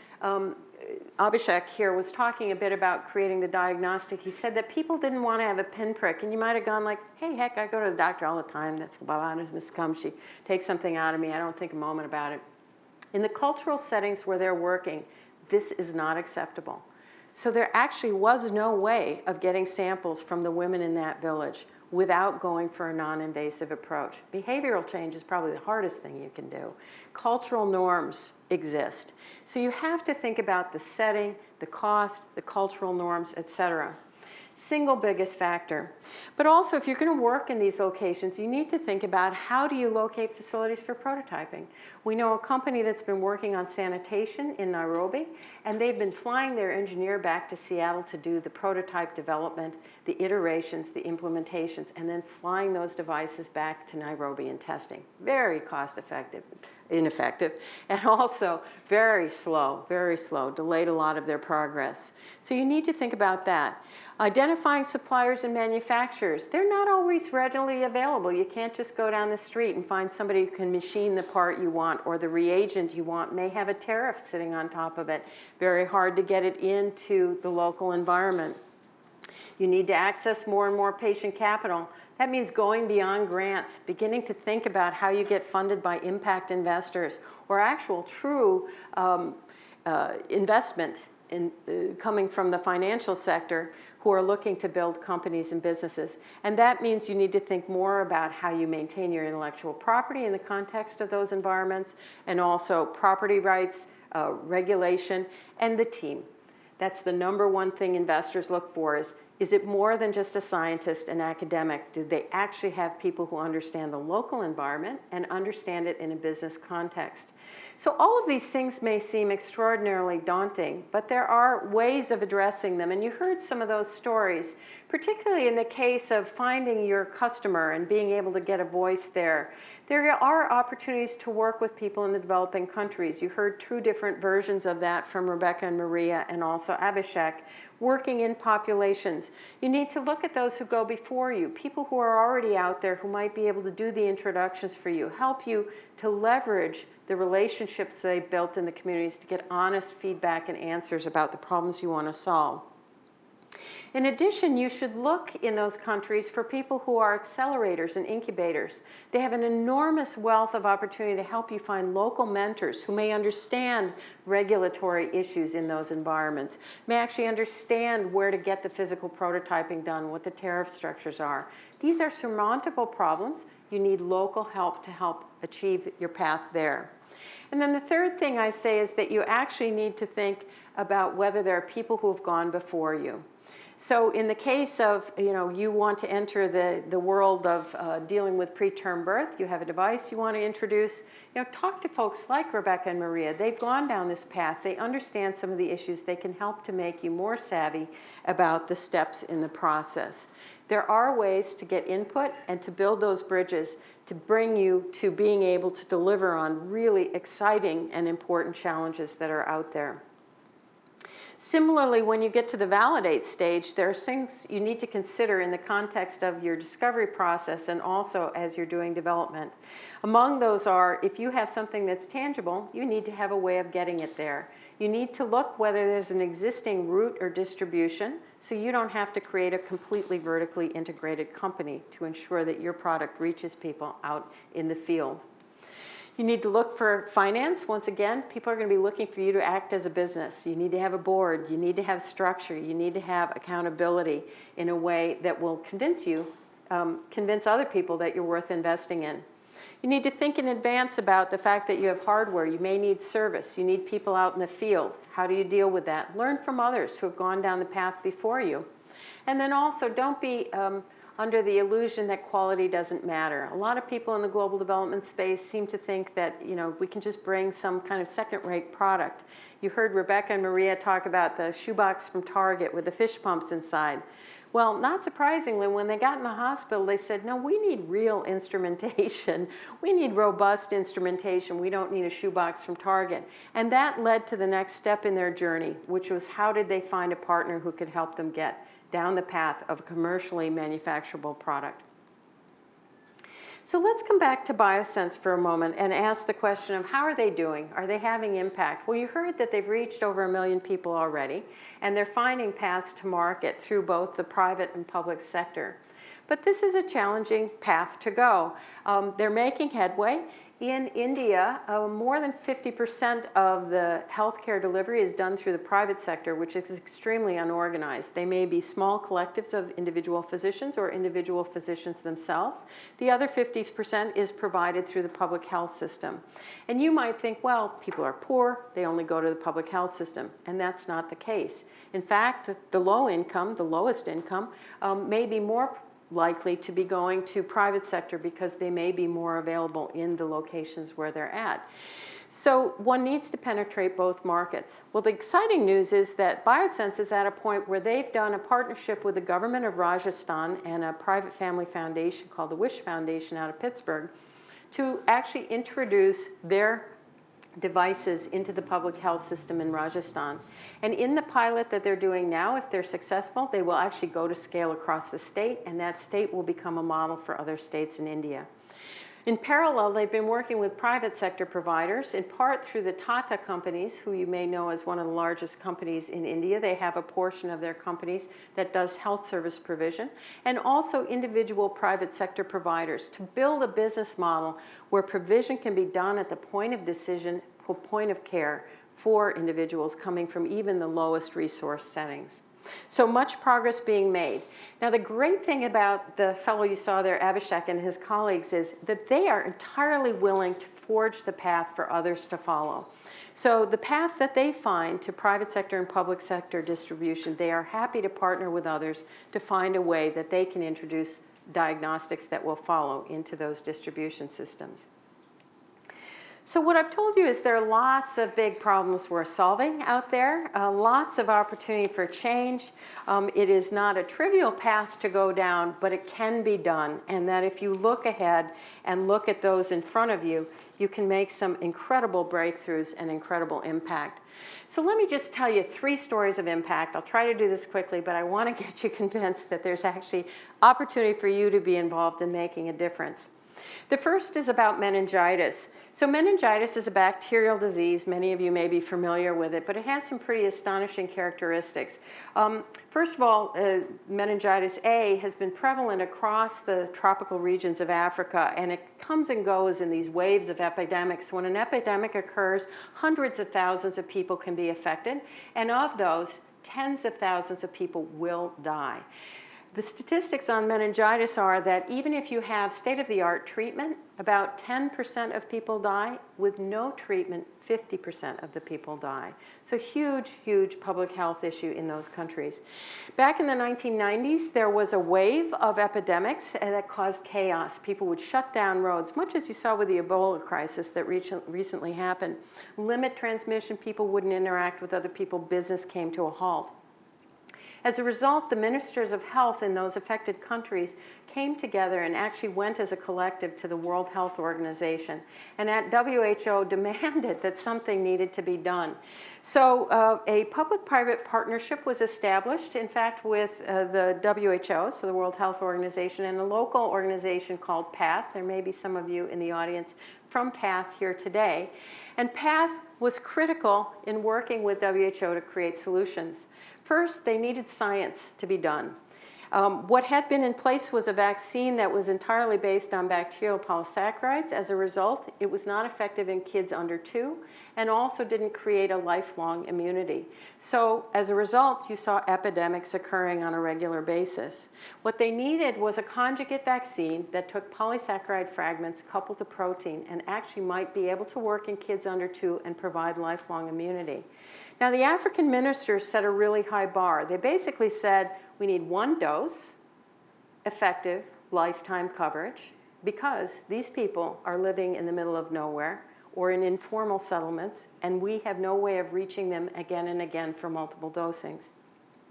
Abhishek here was talking a bit about creating the diagnostic, he said that people didn't want to have a pinprick, and you might have gone like, hey, heck, I go to the doctor all the time, that's Miss Cum, she takes something out of me, I don't think a moment about it. In the cultural settings where they're working, this is not acceptable. So there actually was no way of getting samples from the women in that village without going for a non-invasive approach. Behavioral change is probably the hardest thing you can do. Cultural norms exist. So you have to think about the setting, the cost, the cultural norms, etc. Single biggest factor. But also, if you're going to work in these locations, you need to think about how do you locate facilities for prototyping. We know a company that's been working on sanitation in Nairobi, and they've been flying their engineer back to Seattle to do the prototype development, the iterations, the implementations, and then flying those devices back to Nairobi and testing. Very ineffective, and also very slow, delayed a lot of their progress. So you need to think about that. Identifying suppliers and manufacturers. They're not always readily available. You can't just go down the street and find somebody who can machine the part you want or the reagent you want may have a tariff sitting on top of it. Very hard to get it into the local environment. You need to access more and more patient capital. That means going beyond grants, beginning to think about how you get funded by impact investors or actual true investment coming from the financial sector who are looking to build companies and businesses. And that means you need to think more about how you maintain your intellectual property in the context of those environments, and also property rights, regulation, and the team. That's the #1 thing investors look for is it more than just a scientist, an academic? Do they actually have people who understand the local environment and understand it in a business context? So all of these things may seem extraordinarily daunting, but there are ways of addressing them. And you heard some of those stories, particularly in the case of finding your customer and being able to get a voice there. There are opportunities to work with people in the developing countries. You heard 2 different versions of that from Rebecca and Maria and also Abhishek. Working in populations. You need to look at those who go before you, people who are already out there who might be able to do the introductions for you, help you to leverage the relationships they've built in the communities to get honest feedback and answers about the problems you want to solve. In addition, you should look in those countries for people who are accelerators and incubators. They have an enormous wealth of opportunity to help you find local mentors who may understand regulatory issues in those environments, may actually understand where to get the physical prototyping done, what the tariff structures are. These are surmountable problems. You need local help to help achieve your path there. And then the third thing I say is that you actually need to think about whether there are people who have gone before you. So in the case of, you want to enter the world of dealing with preterm birth, you have a device you want to introduce, talk to folks like Rebecca and Maria. They've gone down this path. They understand some of the issues. They can help to make you more savvy about the steps in the process. There are ways to get input and to build those bridges to bring you to being able to deliver on really exciting and important challenges that are out there. Similarly, when you get to the validate stage, there are things you need to consider in the context of your discovery process and also as you're doing development. Among those are, if you have something that's tangible, you need to have a way of getting it there. You need to look whether there's an existing route or distribution, so you don't have to create a completely vertically integrated company to ensure that your product reaches people out in the field. You need to look for finance. Once again, people are going to be looking for you to act as a business. You need to have a board. You need to have structure. You need to have accountability in a way that will convince other people that you're worth investing in. You need to think in advance about the fact that you have hardware. You may need service. You need people out in the field. How do you deal with that? Learn from others who have gone down the path before you. And then also, don't be under the illusion that quality doesn't matter. A lot of people in the global development space seem to think that, we can just bring some kind of second-rate product. You heard Rebecca and Maria talk about the shoebox from Target with the fish pumps inside. Well, not surprisingly, when they got in the hospital, they said, no, we need real instrumentation. We need robust instrumentation. We don't need a shoebox from Target. And that led to the next step in their journey, which was how did they find a partner who could help them get down the path of a commercially manufacturable product. So let's come back to Biosense for a moment and ask the question of how are they doing? Are they having impact? Well, you heard that they've reached over 1 million people already, and they're finding paths to market through both the private and public sector. But this is a challenging path to go. They're making headway. In India, more than 50% of the healthcare delivery is done through the private sector, which is extremely unorganized. They may be small collectives of individual physicians or individual physicians themselves. The other 50% is provided through the public health system. And you might think, well, people are poor, they only go to the public health system. And that's not the case. In fact, the lowest income, may be more likely to be going to private sector because they may be more available in the locations where they're at. So one needs to penetrate both markets. Well, the exciting news is that Biosense is at a point where they've done a partnership with the government of Rajasthan and a private family foundation called the Wish Foundation out of Pittsburgh to actually introduce their devices into the public health system in Rajasthan. And in the pilot that they're doing now, if they're successful, they will actually go to scale across the state, and that state will become a model for other states in India. In parallel, they've been working with private sector providers, in part through the Tata companies, who you may know as one of the largest companies in India. They have a portion of their companies that does health service provision, and also individual private sector providers to build a business model where provision can be done at the point of decision, point of care for individuals coming from even the lowest resource settings. So much progress being made. Now, the great thing about the fellow you saw there, Abhishek, and his colleagues is that they are entirely willing to forge the path for others to follow. So the path that they find to private sector and public sector distribution, they are happy to partner with others to find a way that they can introduce diagnostics that will follow into those distribution systems. So what I've told you is there are lots of big problems we're solving out there, lots of opportunity for change. It is not a trivial path to go down, but it can be done. And that if you look ahead and look at those in front of you, you can make some incredible breakthroughs and incredible impact. So let me just tell you 3 stories of impact. I'll try to do this quickly, but I want to get you convinced that there's actually opportunity for you to be involved in making a difference. The first is about meningitis. So meningitis is a bacterial disease. Many of you may be familiar with it, but it has some pretty astonishing characteristics. First of all, meningitis A has been prevalent across the tropical regions of Africa, and it comes and goes in these waves of epidemics. When an epidemic occurs, hundreds of thousands of people can be affected, and of those, tens of thousands of people will die. The statistics on meningitis are that even if you have state-of-the-art treatment, about 10% of people die. With no treatment, 50% of the people die. So huge, huge public health issue in those countries. Back in the 1990s, there was a wave of epidemics that caused chaos. People would shut down roads, much as you saw with the Ebola crisis that recently happened. Limit transmission, people wouldn't interact with other people, business came to a halt. As a result, the ministers of health in those affected countries came together and actually went as a collective to the World Health Organization, and at WHO demanded that something needed to be done. So a public-private partnership was established, in fact, with the WHO, so the World Health Organization, and a local organization called PATH. There may be some of you in the audience from PATH here today. And PATH was critical in working with WHO to create solutions. First, they needed science to be done. What had been in place was a vaccine that was entirely based on bacterial polysaccharides. As a result, it was not effective in kids under 2 and also didn't create a lifelong immunity. So as a result, you saw epidemics occurring on a regular basis. What they needed was a conjugate vaccine that took polysaccharide fragments coupled to protein and actually might be able to work in kids under 2 and provide lifelong immunity. Now, the African ministers set a really high bar. They basically said, we need 1 dose, effective lifetime coverage, because these people are living in the middle of nowhere or in informal settlements, and we have no way of reaching them again and again for multiple dosings.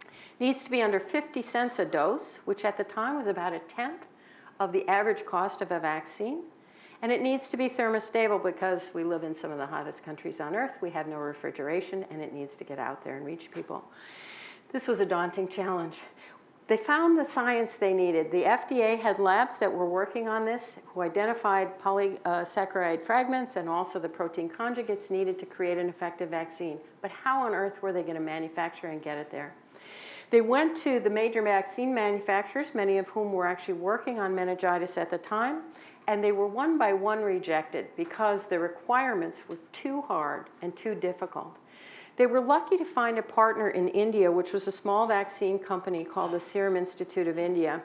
It needs to be under 50 cents a dose, which at the time was about 1/10 of the average cost of a vaccine. And it needs to be thermostable because we live in some of the hottest countries on earth. We have no refrigeration, and it needs to get out there and reach people. This was a daunting challenge. They found the science they needed. The FDA had labs that were working on this, who identified polysaccharide fragments and also the protein conjugates needed to create an effective vaccine. But how on earth were they going to manufacture and get it there? They went to the major vaccine manufacturers, many of whom were actually working on meningitis at the time, and they were one by one rejected because the requirements were too hard and too difficult. They were lucky to find a partner in India, which was a small vaccine company called the Serum Institute of India.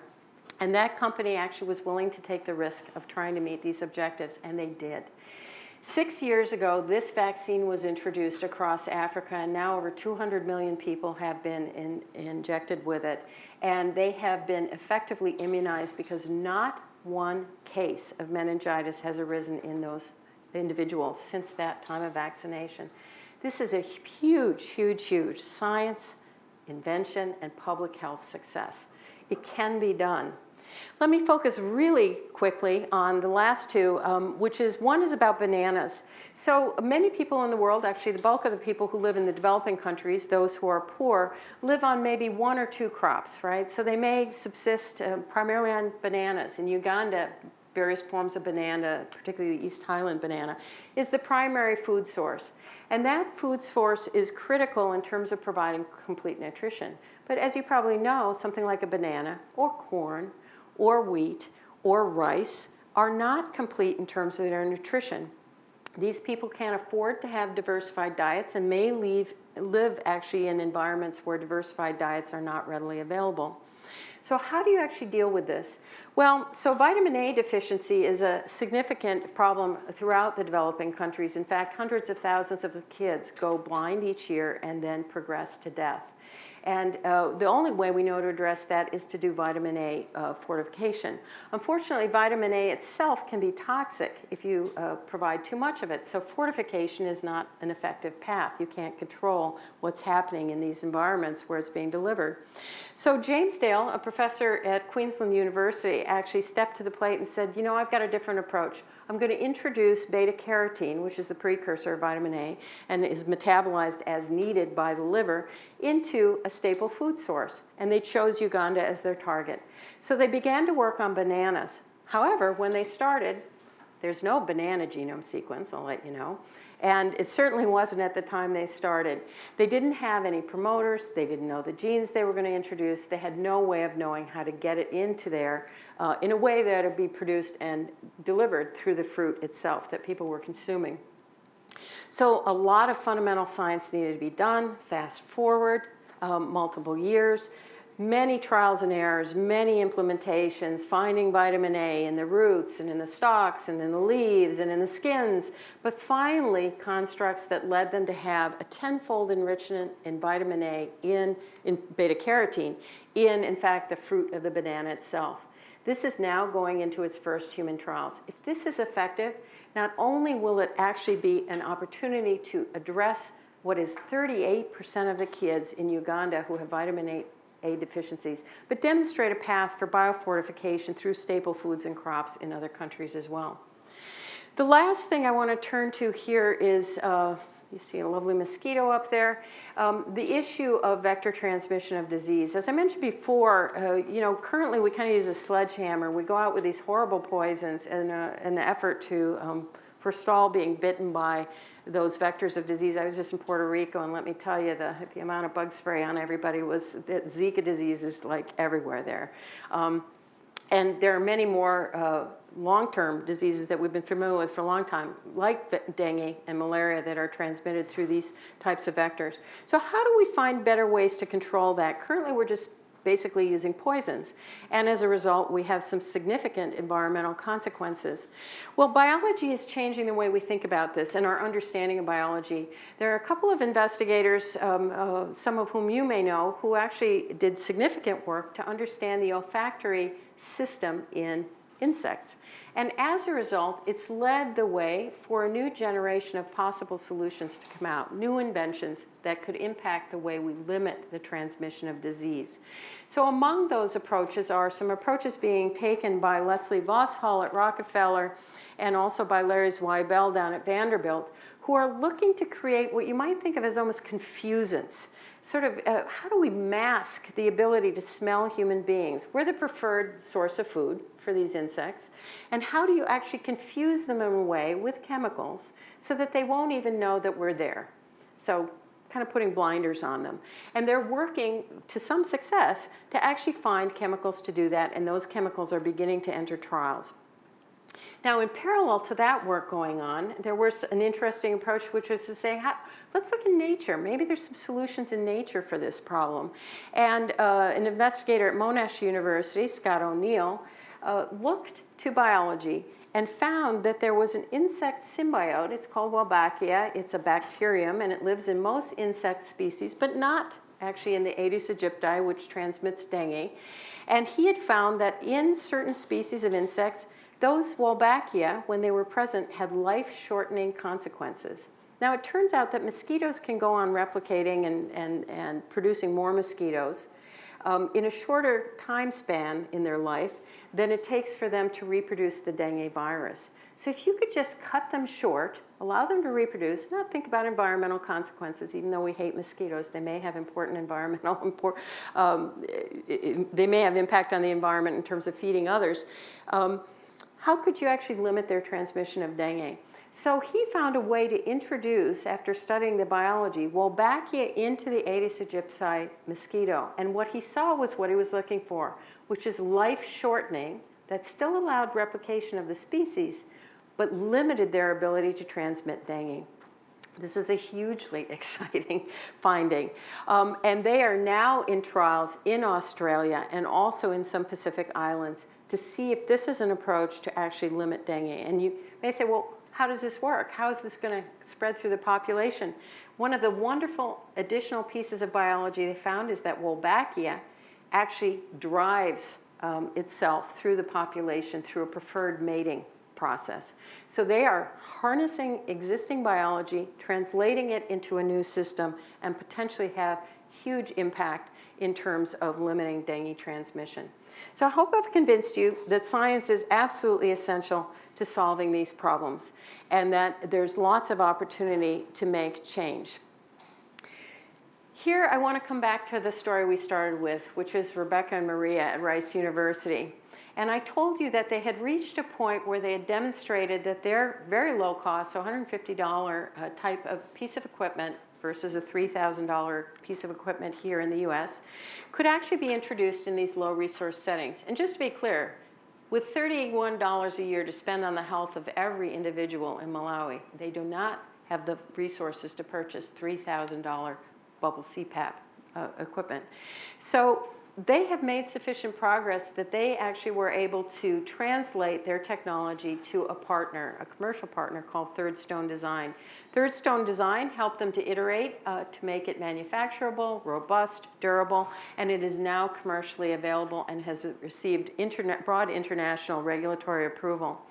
And that company actually was willing to take the risk of trying to meet these objectives, and they did. 6 years ago, this vaccine was introduced across Africa, and now over 200 million people have been injected with it. And they have been effectively immunized because not one case of meningitis has arisen in those individuals since that time of vaccination. This is a huge, huge, huge science, invention, and public health success. It can be done. Let me focus really quickly on the last two, which is one is about bananas. So many people in the world, actually the bulk of the people who live in the developing countries, those who are poor, live on maybe 1 or 2 crops, right? So they may subsist primarily on bananas. In Uganda, various forms of banana, particularly the East Highland banana, is the primary food source. And that food source is critical in terms of providing complete nutrition. But as you probably know, something like a banana or corn or wheat or rice are not complete in terms of their nutrition. These people can't afford to have diversified diets and may live actually in environments where diversified diets are not readily available. So how do you actually deal with this? Well, so vitamin A deficiency is a significant problem throughout the developing countries. In fact, hundreds of thousands of kids go blind each year and then progress to death. And the only way we know to address that is to do vitamin A fortification. Unfortunately, vitamin A itself can be toxic if you provide too much of it. So fortification is not an effective path. You can't control what's happening in these environments where it's being delivered. So James Dahl, a professor at Queensland University, actually stepped to the plate and said, you know, I've got a different approach. I'm going to introduce beta-carotene, which is the precursor of vitamin A and is metabolized as needed by the liver, into a staple food source. And they chose Uganda as their target. So they began to work on bananas. However, when they started, there's no banana genome sequence, I'll let you know. And it certainly wasn't at the time they started. They didn't have any promoters. They didn't know the genes they were going to introduce. They had no way of knowing how to get it into there in a way that it would be produced and delivered through the fruit itself that people were consuming. So a lot of fundamental science needed to be done. Fast forward multiple years. Many trials and errors, many implementations, finding vitamin A in the roots and in the stalks and in the leaves and in the skins, but finally constructs that led them to have a 10-fold enrichment in vitamin A in beta-carotene in fact, the fruit of the banana itself. This is now going into its first human trials. If this is effective, not only will it actually be an opportunity to address what is 38% of the kids in Uganda who have vitamin A A deficiencies, but demonstrate a path for biofortification through staple foods and crops in other countries as well. The last thing I want to turn to here is, you see a lovely mosquito up there, the issue of vector transmission of disease. As I mentioned before, currently we kind of use a sledgehammer. We go out with these horrible poisons in an effort to forestall being bitten by those vectors of disease. I was just in Puerto Rico, and let me tell you, the amount of bug spray on everybody was that Zika disease is like everywhere there. And there are many more long-term diseases that we've been familiar with for a long time, like dengue and malaria, that are transmitted through these types of vectors. So how do we find better ways to control that? Currently, we're just basically using poisons. And as a result, we have some significant environmental consequences. Well, biology is changing the way we think about this and our understanding of biology. There are a couple of investigators, some of whom you may know, who actually did significant work to understand the olfactory system in insects. And as a result, it's led the way for a new generation of possible solutions to come out, new inventions that could impact the way we limit the transmission of disease. So among those approaches are some approaches being taken by Leslie Vosshall at Rockefeller and also by Larry Zweibel down at Vanderbilt, who are looking to create what you might think of as almost confusants. Sort of, how do we mask the ability to smell human beings? We're the preferred source of food for these insects. And how do you actually confuse them in a way with chemicals so that they won't even know that we're there? So kind of putting blinders on them. And they're working to some success to actually find chemicals to do that, and those chemicals are beginning to enter trials. Now, in parallel to that work going on, there was an interesting approach, which was to say, let's look in nature. Maybe there's some solutions in nature for this problem. And an investigator at Monash University, Scott O'Neill, looked to biology and found that there was an insect symbiote. It's called Wolbachia. It's a bacterium, and it lives in most insect species, but not actually in the Aedes aegypti, which transmits dengue. And he had found that in certain species of insects, those Wolbachia, when they were present, had life-shortening consequences. Now, it turns out that mosquitoes can go on replicating and producing more mosquitoes in a shorter time span in their life than it takes for them to reproduce the dengue virus. So if you could just cut them short, allow them to reproduce, not think about environmental consequences, even though we hate mosquitoes, they may have important environmental, they may have impact on the environment in terms of feeding others. How could you actually limit their transmission of dengue? So he found a way to introduce, after studying the biology, Wolbachia into the Aedes aegypti mosquito. And what he saw was what he was looking for, which is life shortening that still allowed replication of the species, but limited their ability to transmit dengue. This is a hugely exciting finding. And they are now in trials in Australia and also in some Pacific islands to see if this is an approach to actually limit dengue. And you may say, well, how does this work? How is this going to spread through the population? One of the wonderful additional pieces of biology they found is that Wolbachia actually drives itself through the population through a preferred mating process. So they are harnessing existing biology, translating it into a new system, and potentially have huge impact in terms of limiting dengue transmission. So I hope I've convinced you that science is absolutely essential to solving these problems and that there's lots of opportunity to make change. Here I want to come back to the story we started with, which was Rebecca and Maria at Rice University. And I told you that they had reached a point where they had demonstrated that their very low cost, so $150 type of piece of equipment versus a $3,000 piece of equipment here in the US, could actually be introduced in these low resource settings. And just to be clear, with $31 a year to spend on the health of every individual in Malawi, they do not have the resources to purchase $3,000 bubble CPAP equipment. So they have made sufficient progress that they actually were able to translate their technology to a partner, a commercial partner called Third Stone Design. Third Stone Design helped them to iterate to make it manufacturable, robust, durable, and it is now commercially available and has received broad international regulatory approval.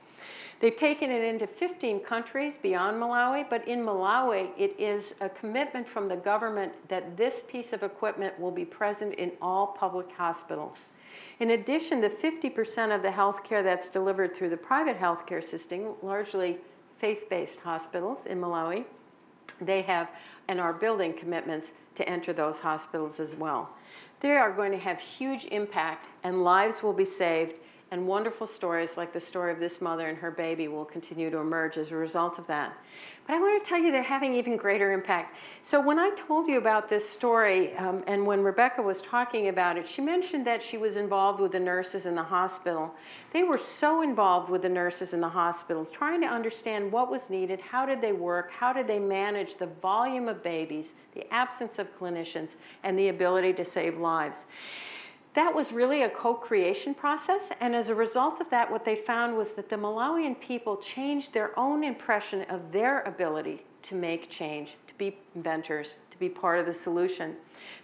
They've taken it into 15 countries beyond Malawi, but in Malawi, it is a commitment from the government that this piece of equipment will be present in all public hospitals. In addition, the 50% of the healthcare that's delivered through the private healthcare system, largely faith-based hospitals in Malawi, they have and are building commitments to enter those hospitals as well. They are going to have huge impact, and lives will be saved, and wonderful stories like the story of this mother and her baby will continue to emerge as a result of that. But I want to tell you they're having even greater impact. So when I told you about this story, and when Rebecca was talking about it, she mentioned that she was involved with the nurses in the hospital. They were so involved with the nurses in the hospital, trying to understand what was needed, how did they work, how did they manage the volume of babies, the absence of clinicians, and the ability to save lives. That was really a co-creation process, and as a result of that, what they found was that the Malawian people changed their own impression of their ability to make change, to be inventors, to be part of the solution.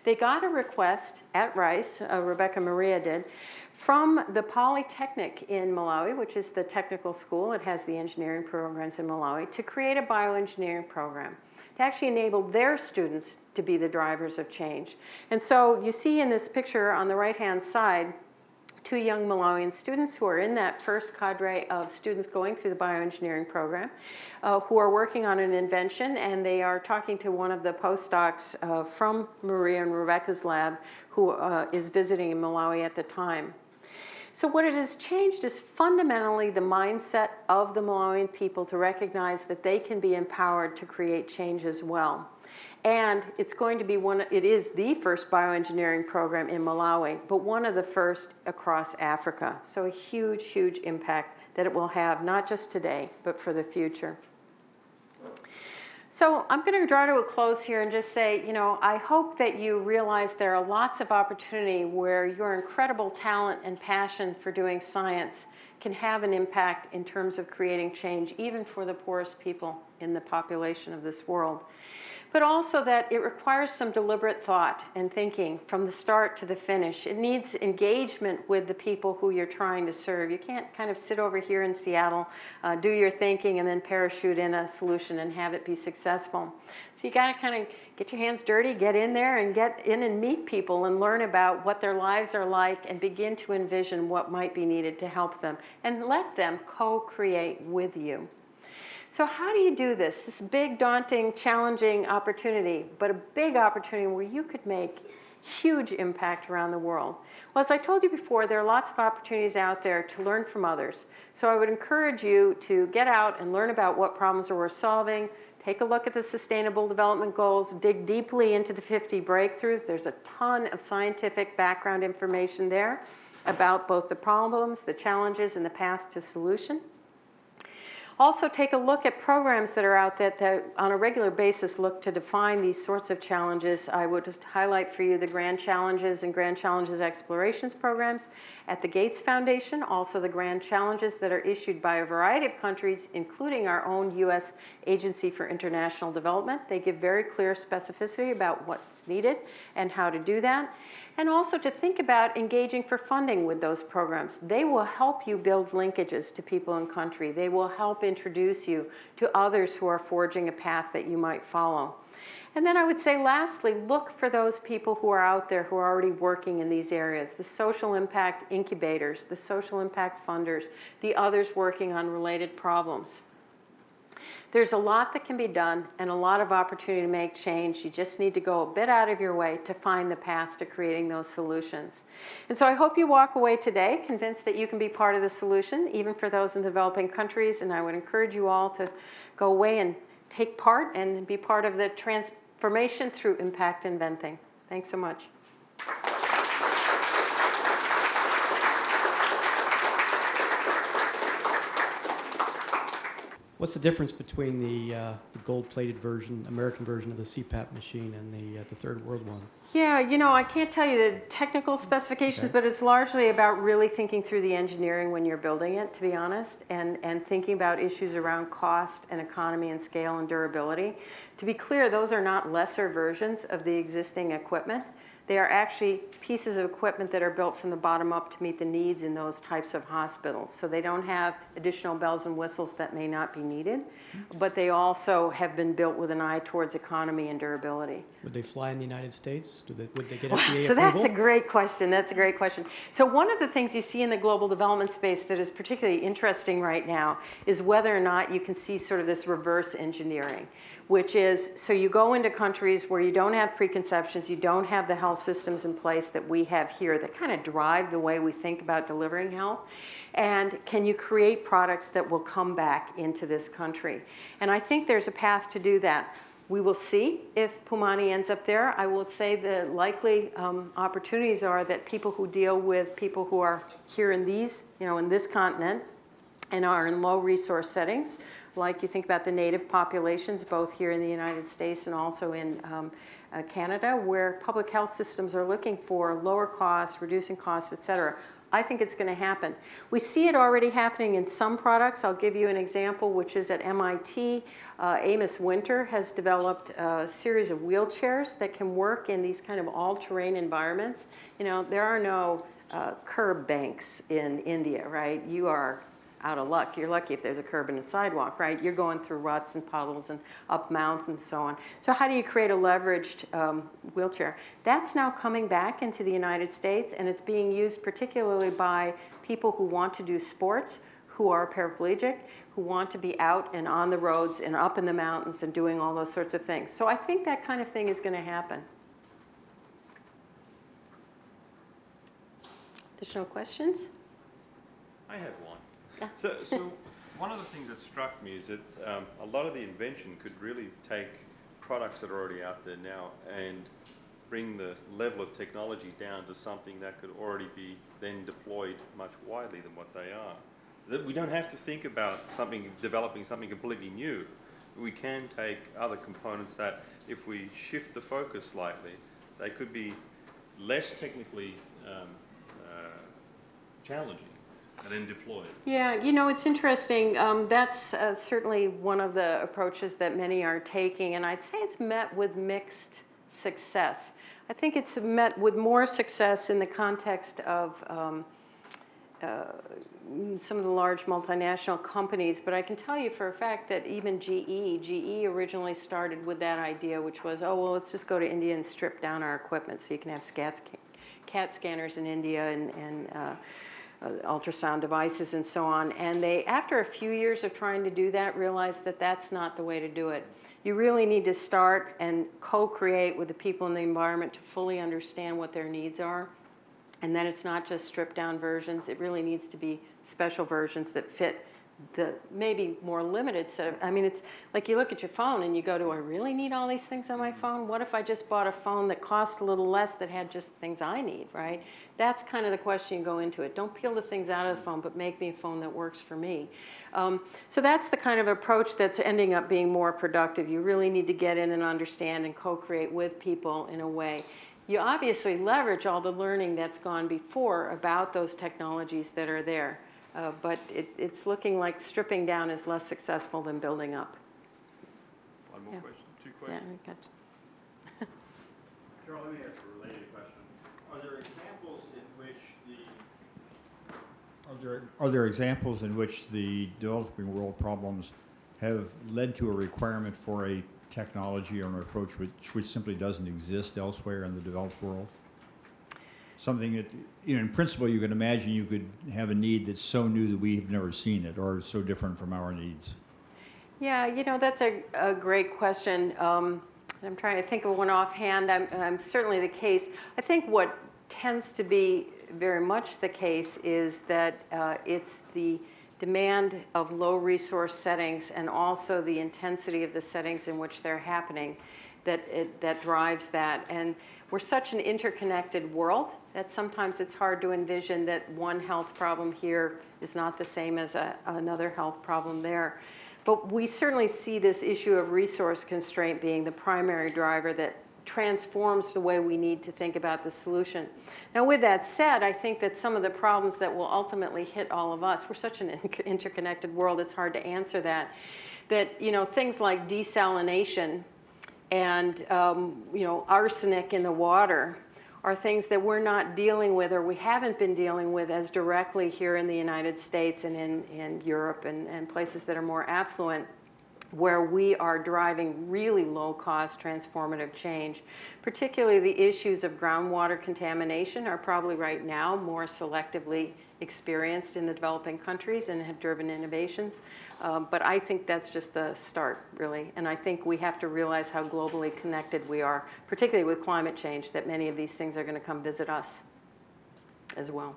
They got a request at Rice, Rebecca Maria did, from the Polytechnic in Malawi, which is the technical school, it has the engineering programs in Malawi, to create a bioengineering program, to actually enable their students to be the drivers of change. And so you see in this picture on the right-hand side, 2 young Malawian students who are in that first cadre of students going through the bioengineering program, who are working on an invention, and they are talking to one of the postdocs from Maria and Rebecca's lab, who is visiting in Malawi at the time. So what it has changed is fundamentally the mindset of the Malawian people to recognize that they can be empowered to create change as well. And it's going to be it is the first bioengineering program in Malawi, but one of the first across Africa. So a huge, huge impact that it will have, not just today, but for the future. So I'm going to draw to a close here and just say, I hope that you realize there are lots of opportunity where your incredible talent and passion for doing science can have an impact in terms of creating change, even for the poorest people in the population of this world. But also that it requires some deliberate thought and thinking from the start to the finish. It needs engagement with the people who you're trying to serve. You can't kind of sit over here in Seattle, do your thinking, and then parachute in a solution and have it be successful. So you got to kind of get your hands dirty, get in there, and get in and meet people and learn about what their lives are like and begin to envision what might be needed to help them and let them co-create with you. So how do you do this? This big, daunting, challenging opportunity, but a big opportunity where you could make huge impact around the world. Well, as I told you before, there are lots of opportunities out there to learn from others. So I would encourage you to get out and learn about what problems are worth solving, take a look at the Sustainable Development Goals, dig deeply into the 50 breakthroughs. There's a ton of scientific background information there about both the problems, the challenges, and the path to solution. Also, take a look at programs that are out there that on a regular basis look to define these sorts of challenges. I would highlight for you the Grand Challenges and Grand Challenges Explorations programs at the Gates Foundation, also the Grand Challenges that are issued by a variety of countries, including our own U.S. Agency for International Development. They give very clear specificity about what's needed and how to do that. And also to think about engaging for funding with those programs. They will help you build linkages to people in country. They will help introduce you to others who are forging a path that you might follow. And then I would say lastly, look for those people who are out there who are already working in these areas, the social impact incubators, the social impact funders, the others working on related problems. There's a lot that can be done and a lot of opportunity to make change. You just need to go a bit out of your way to find the path to creating those solutions. And so I hope you walk away today convinced that you can be part of the solution, even for those in developing countries. And I would encourage you all to go away and take part and be part of the transformation through impact inventing. Thanks so much. What's the difference between the gold-plated version, American version of the CPAP machine and the third world one? Yeah, I can't tell you the technical specifications, but it's largely about really thinking through the engineering when you're building it, to be honest, and thinking about issues around cost and economy and scale and durability. To be clear, those are not lesser versions of the existing equipment. They are actually pieces of equipment that are built from the bottom up to meet the needs in those types of hospitals. So they don't have additional bells and whistles that may not be needed, but they also have been built with an eye towards economy and durability. Would they fly in the United States? Would they get Wow, FDA so approval? that's a great question. That's a great question. So one of the things you see in the global development space that is particularly interesting right now is whether or not you can see sort of this reverse engineering, which is, so you go into countries where you don't have preconceptions, you don't have the health systems in place that we have here that kind of drive the way we think about delivering health. And can you create products that will come back into this country? And I think there's a path to do that. We will see if Pumani ends up there. I will say the likely opportunities are that people who deal with people who are here in these, in this continent and are in low resource settings, like you think about the native populations, both here in the United States and also in Canada, where public health systems are looking for lower costs, reducing costs, et cetera. I think it's going to happen. We see it already happening in some products. I'll give you an example, which is at MIT. Amos Winter has developed a series of wheelchairs that can work in these kind of all-terrain environments. There are no curb banks in India, right? You are out of luck. You're lucky if there's a curb and a sidewalk, right? You're going through ruts and puddles and up mounts and so on. So how do you create a leveraged wheelchair? That's now coming back into the United States, and it's being used particularly by people who want to do sports, who are paraplegic, who want to be out and on the roads and up in the mountains and doing all those sorts of things. So I think that kind of thing is going to happen. Additional questions? I have one. So one of the things that struck me is that a lot of the invention could really take products that are already out there now and bring the level of technology down to something that could already be then deployed much widely than what they are. That we don't have to think about developing something completely new. We can take other components that, if we shift the focus slightly, they could be less technically challenging and then deployed. Yeah, it's interesting. That's certainly one of the approaches that many are taking, and I'd say it's met with mixed success. I think it's met with more success in the context of some of the large multinational companies, but I can tell you for a fact that even GE originally started with that idea, which was, oh, well, let's just go to India and strip down our equipment so you can have CAT scanners in India and ultrasound devices and so on. And they, after a few years of trying to do that, realized that that's not the way to do it. You really need to start and co-create with the people in the environment to fully understand what their needs are. And then it's not just stripped down versions. It really needs to be special versions that fit the maybe more limited set of, I mean, it's like you look at your phone and you go, do I really need all these things on my phone? What if I just bought a phone that cost a little less that had just things I need, right? That's kind of the question you go into it. Don't peel the things out of the phone, but make me a phone that works for me. So that's the kind of approach that's ending up being more productive. You really need to get in and understand and co-create with people in a way. You obviously leverage all the learning that's gone before about those technologies that are there. But it's looking like stripping down is less successful than building up. One more question, two questions. Yeah, I got you. Carol, let me ask a related question. Are there examples in which the developing world problems have led to a requirement for a technology or an approach which simply doesn't exist elsewhere in the developed world? Something that, in principle, you can imagine you could have a need that's so new that we've never seen it or so different from our needs. Yeah, that's a great question. I'm trying to think of one offhand. I'm certainly the case. I think what tends to be very much the case is that it's the demand of low resource settings and also the intensity of the settings in which they're happening that drives that. And we're such an interconnected world that sometimes it's hard to envision that one health problem here is not the same as another health problem there. But we certainly see this issue of resource constraint being the primary driver that transforms the way we need to think about the solution. Now, with that said, I think that some of the problems that will ultimately hit all of us, we're such an interconnected world, it's hard to answer that things like desalination and arsenic in the water are things that we're not dealing with, or we haven't been dealing with as directly here in the United States and in Europe and places that are more affluent, where we are driving really low-cost transformative change. Particularly the issues of groundwater contamination are probably right now more selectively experienced in the developing countries and have driven innovations. But I think that's just the start, really. And I think we have to realize how globally connected we are, particularly with climate change, that many of these things are going to come visit us as well.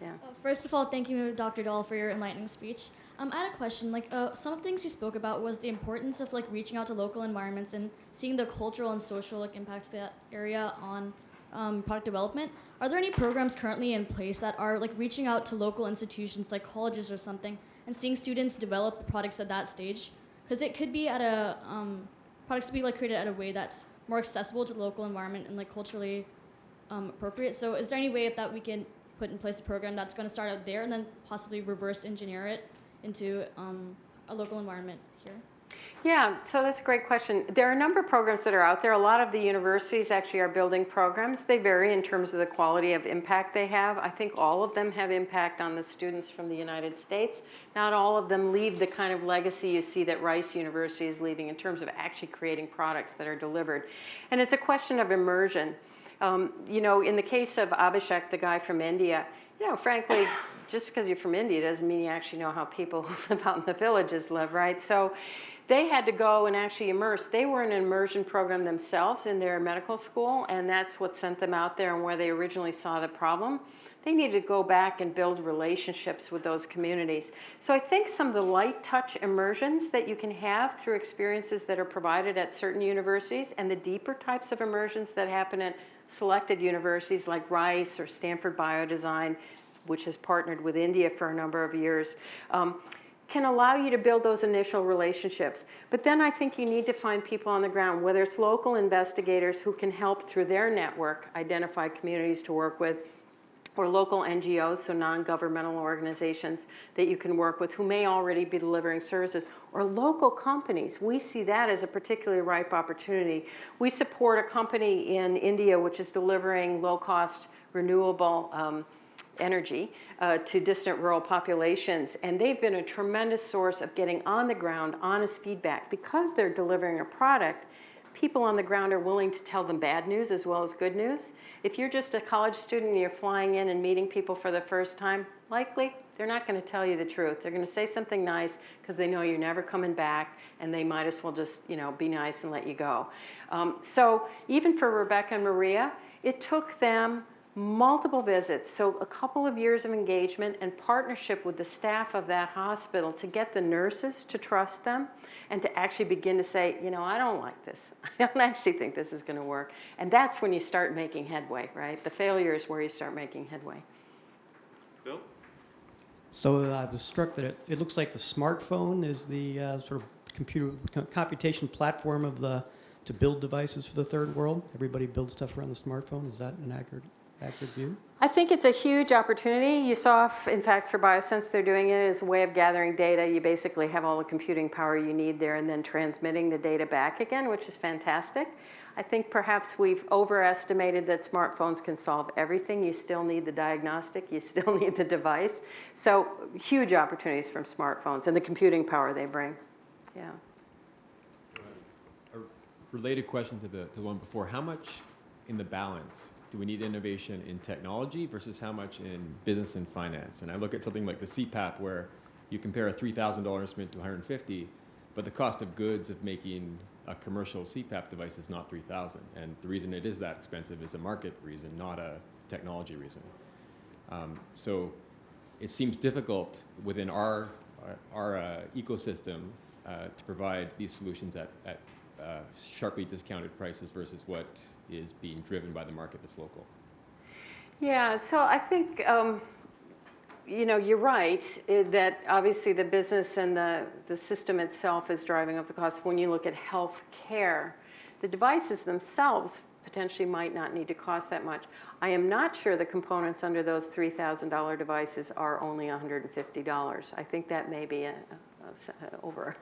Yeah. First of all, thank you, Dr. Dahl, for your enlightening speech. I had a question. Some of the things you spoke about was the importance of reaching out to local environments and seeing the cultural and social impacts of that area on product development. Are there any programs currently in place that are reaching out to local institutions like colleges or something and seeing students develop products at that stage? Because it could be at a products to be created at a way that's more accessible to the local environment and culturally appropriate. So is there any way that we can put in place a program that's going to start out there and then possibly reverse engineer it into a local environment here? Yeah, so that's a great question. There are a number of programs that are out there. A lot of the universities actually are building programs. They vary in terms of the quality of impact they have. I think all of them have impact on the students from the United States. Not all of them leave the kind of legacy you see that Rice University is leaving in terms of actually creating products that are delivered. And it's a question of immersion. In the case of Abhishek, the guy from India, frankly, just because you're from India doesn't mean you actually know how people who live out in the villages live, right? So they had to go and actually immerse. They were in an immersion program themselves in their medical school, and that's what sent them out there and where they originally saw the problem. They needed to go back and build relationships with those communities. So I think some of the light touch immersions that you can have through experiences that are provided at certain universities and the deeper types of immersions that happen at selected universities like Rice or Stanford Biodesign, which has partnered with India for a number of years, can allow you to build those initial relationships. But then I think you need to find people on the ground, whether it's local investigators who can help through their network identify communities to work with, or local NGOs, so non-governmental organizations that you can work with who may already be delivering services, or local companies. We see that as a particularly ripe opportunity. We support a company in India which is delivering low-cost renewable energy to distant rural populations, and they've been a tremendous source of getting on the ground honest feedback. Because they're delivering a product, people on the ground are willing to tell them bad news as well as good news. If you're just a college student and you're flying in and meeting people for the first time, likely they're not going to tell you the truth. They're going to say something nice because they know you're never coming back, and they might as well just be nice and let you go. So even for Rebecca and Maria, it took them multiple visits, so a couple of years of engagement and partnership with the staff of that hospital to get the nurses to trust them and to actually begin to say, I don't like this. I don't actually think this is going to work. And that's when you start making headway, right? The failure is where you start making headway. Bill? So I was struck that it looks like the smartphone is the sort of computation platform to build devices for the third world. Everybody builds stuff around the smartphone. Is that an accurate view? I think it's a huge opportunity. You saw, in fact, for Biosense, they're doing it as a way of gathering data. You basically have all the computing power you need there and then transmitting the data back again, which is fantastic. I think perhaps we've overestimated that smartphones can solve everything. You still need the diagnostic. You still need the device. So huge opportunities from smartphones and the computing power they bring. Yeah. A related question to the one before. How much in the balance do we need innovation in technology versus how much in business and finance? And I look at something like the CPAP, where you compare a $3,000 instrument to $150, but the cost of goods of making a commercial CPAP device is not $3,000. And the reason it is that expensive is a market reason, not a technology reason. So it seems difficult within our ecosystem to provide these solutions at sharply discounted prices versus what is being driven by the market that's local. Yeah, so I think, you're right that obviously the business and the system itself is driving up the cost. When you look at health care, the devices themselves potentially might not need to cost that much. I am not sure the components under those $3,000 devices are only $150. I think that may be a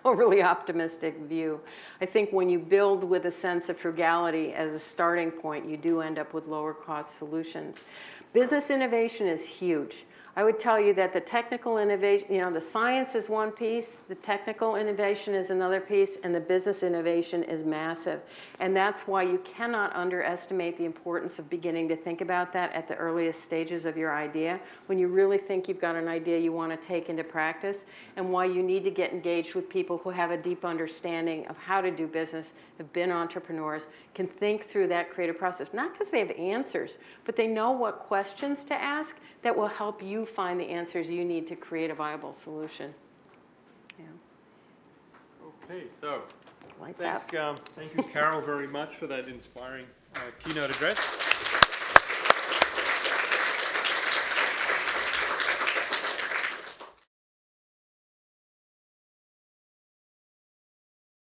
overly optimistic view. I think when you build with a sense of frugality as a starting point, you do end up with lower cost solutions. Business innovation is huge. I would tell you that the technical innovation, the science is one piece, the technical innovation is another piece, and the business innovation is massive. And that's why you cannot underestimate the importance of beginning to think about that at the earliest stages of your idea, when you really think you've got an idea you want to take into practice, and why you need to get engaged with people who have a deep understanding of how to do business, have been entrepreneurs, can think through that creative process, not because they have answers, but they know what questions to ask that will help you find the answers you need to create a viable solution. Yeah. Okay, so Lights out. thank you, Carol, very much for that inspiring keynote address.